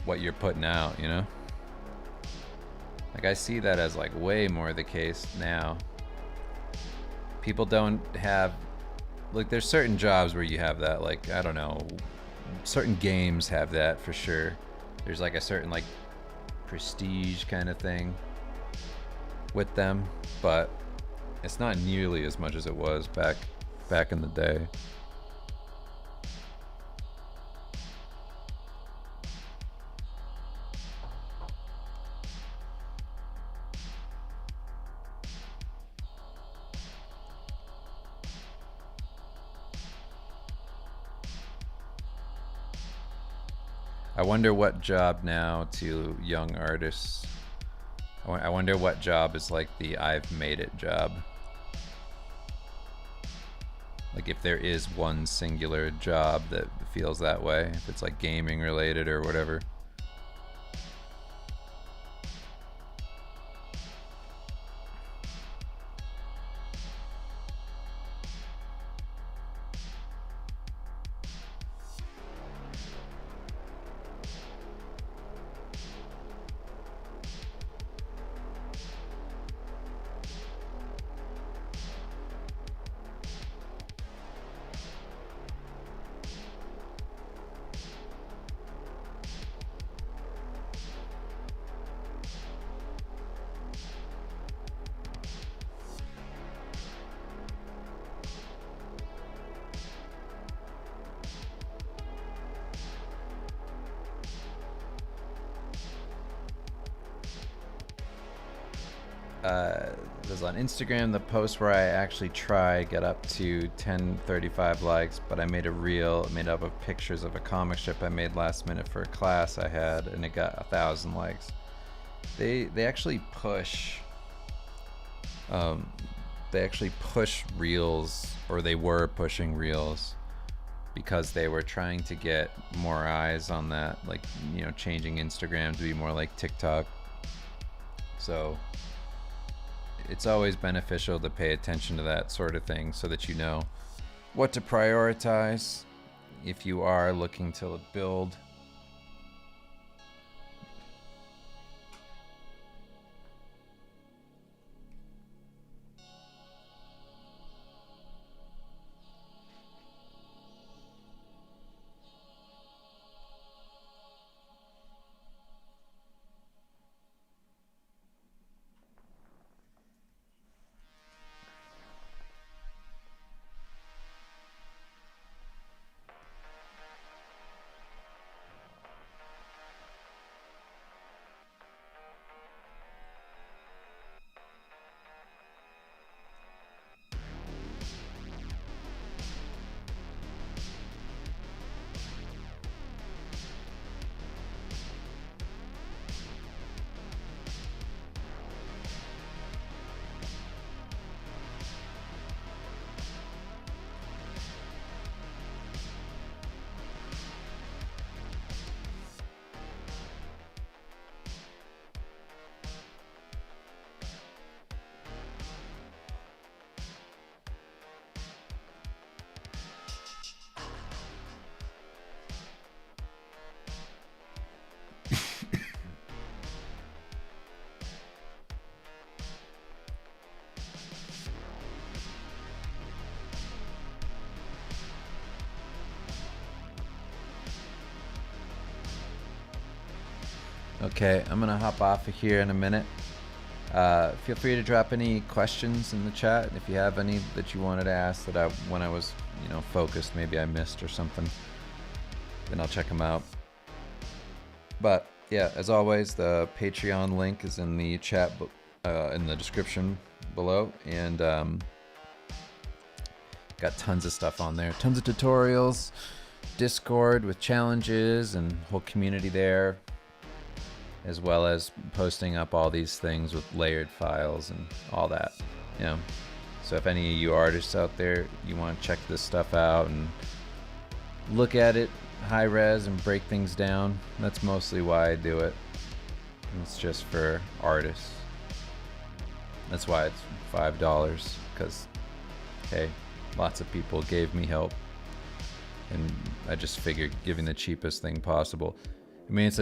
what you're putting out, you know? Like I see that as like way more the case now. People don't have, like there's certain jobs where you have that, like I don't know, certain games have that for sure. There's like a certain like prestige kind of thing with them, but it's not nearly as much as it was back in the day. I wonder what job now to young artists. I wonder what job is like the I've made it job. Like if there is one singular job that feels that way, if it's like gaming related or whatever. Was on Instagram, the post where I actually got up to 1035 likes, but I made a reel made up of pictures of a comic strip I made last minute for a class I had, and it got 1,000 likes. They actually push reels, or they were pushing reels because they were trying to get more eyes on that, like, you know, changing Instagram to be more like TikTok. So it's always beneficial to pay attention to that sort of thing so that you know what to prioritize if you are looking to build. Okay, I'm gonna hop off of here in a minute. Feel free to drop any questions in the chat if you have any that you wanted to ask that when I was, you know, focused, maybe I missed or something. Then I'll check them out. But yeah, as always, the Patreon link is in the chat, in the description below, and got tons of stuff on there, tons of tutorials, Discord with challenges and whole community there, as well as posting up all these things with layered files and all that, you know. So if any of you artists out there, you want to check this stuff out and look at it high res and break things down. That's mostly why I do it. It's just for artists. That's why it's $5, because hey, lots of people gave me help, and I just figured giving the cheapest thing possible. I mean,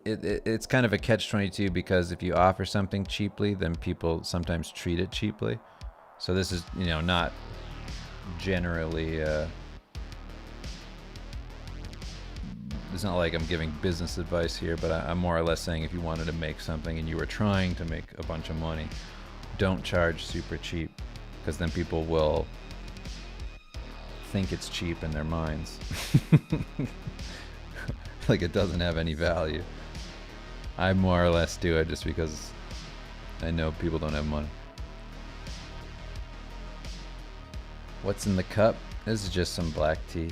it's kind of a catch-22, because if you offer something cheaply, then people sometimes treat it cheaply. So this is, not generally it's not like I'm giving business advice here, but I'm more or less saying if you wanted to make something and you were trying to make a bunch of money, don't charge super cheap, because then people will think it's cheap in their minds. Like it doesn't have any value. I more or less do it just because I know people don't have money. What's in the cup? This is just some black tea.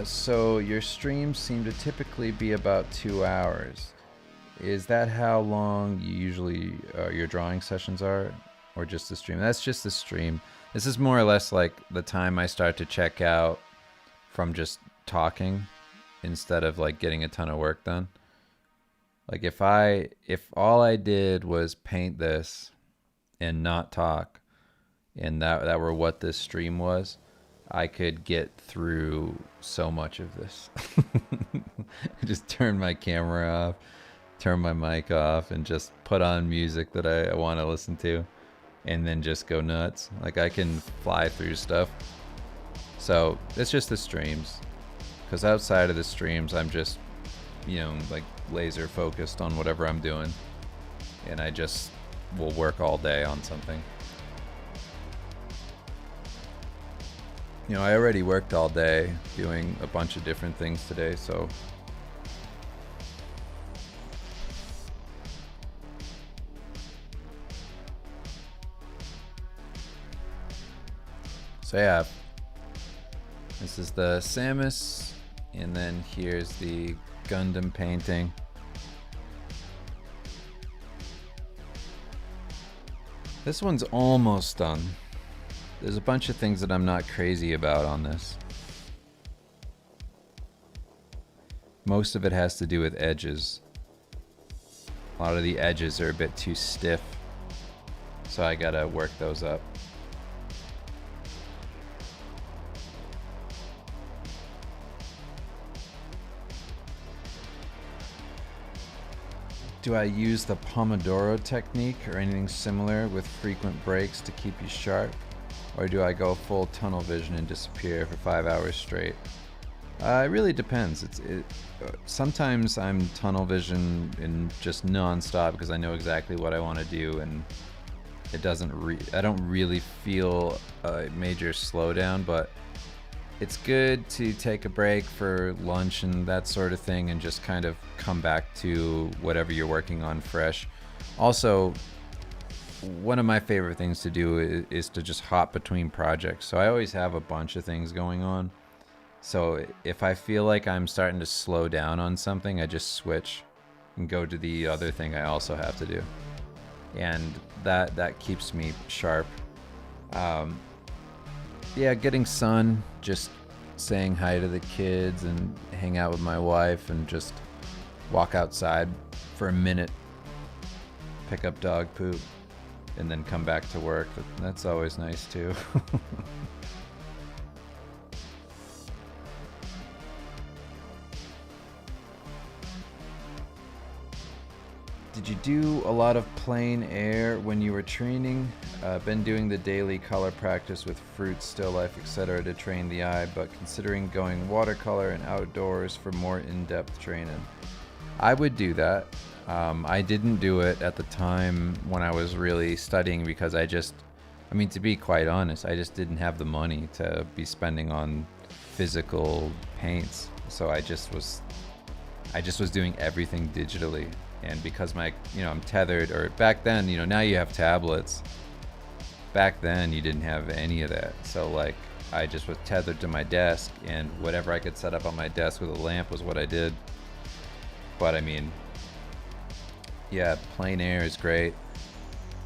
So your streams seem to typically be about 2 hours. Is that how long you usually your drawing sessions are, or just the stream? That's just the stream. This is more or less like the time I start to check out from just talking instead of like getting a ton of work done. Like if all I did was paint this and not talk, and that were what this stream was, I could get through so much of this. Just turn my camera off, turn my mic off, and just put on music that I want to listen to, and then just go nuts. Like I can fly through stuff. So it's just the streams, because outside of the streams, I'm just, like laser focused on whatever I'm doing, and I just will work all day on something. I already worked all day doing a bunch of different things today, so yeah, this is the Samus, and then here's the Gundam painting. This one's almost done. There's a bunch of things that I'm not crazy about on this. Most of it has to do with edges. A lot of the edges are a bit too stiff, so I gotta work those up. Do I use the Pomodoro technique or anything similar with frequent breaks to keep you sharp? Or do I go full tunnel vision and disappear for 5 hours straight? It really depends. Sometimes I'm tunnel vision and just non-stop because I know exactly what I want to do, and it doesn't. I don't really feel a major slowdown, but it's good to take a break for lunch and that sort of thing, and just kind of come back to whatever you're working on fresh. Also, one of my favorite things to do is to just hop between projects. So I always have a bunch of things going on. So if I feel like I'm starting to slow down on something, I just switch and go to the other thing I also have to do. And that keeps me sharp. Yeah, getting sun, just saying hi to the kids and hang out with my wife and just walk outside for a minute, pick up dog poop, and then come back to work. That's always nice too. Did you do a lot of plein air when you were training? Been doing the daily color practice with fruits, still life, etc. to train the eye, but considering going watercolor and outdoors for more in-depth training. I would do that. I didn't do it at the time when I was really studying because to be quite honest, I just didn't have the money to be spending on physical paints. So I just was doing everything digitally. And because I'm tethered, or back then, now you have tablets. Back then you didn't have any of that. So I just was tethered to my desk, and whatever I could set up on my desk with a lamp was what I did. But yeah, plein air is great.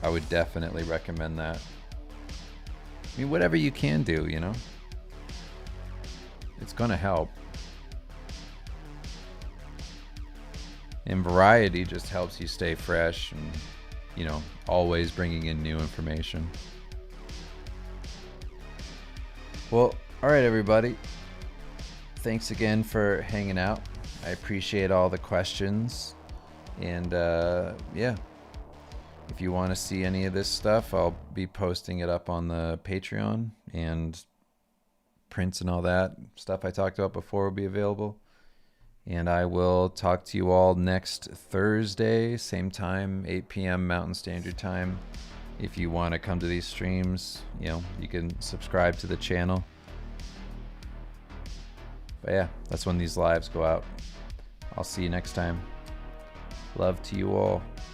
I would definitely recommend that. I mean, whatever you can do, you know, it's gonna help. And variety just helps you stay fresh and, you know, always bringing in new information. Well, all right, everybody. Thanks again for hanging out. I appreciate all the questions. And yeah, if you want to see any of this stuff, I'll be posting it up on the Patreon, and prints and all that stuff I talked about before will be available. And I will talk to you all next Thursday, same time, 8 p.m. Mountain Standard Time. If you want to come to these streams, you know, you can subscribe to the channel. But yeah, that's when these lives go out. I'll see you next time. Love to you all.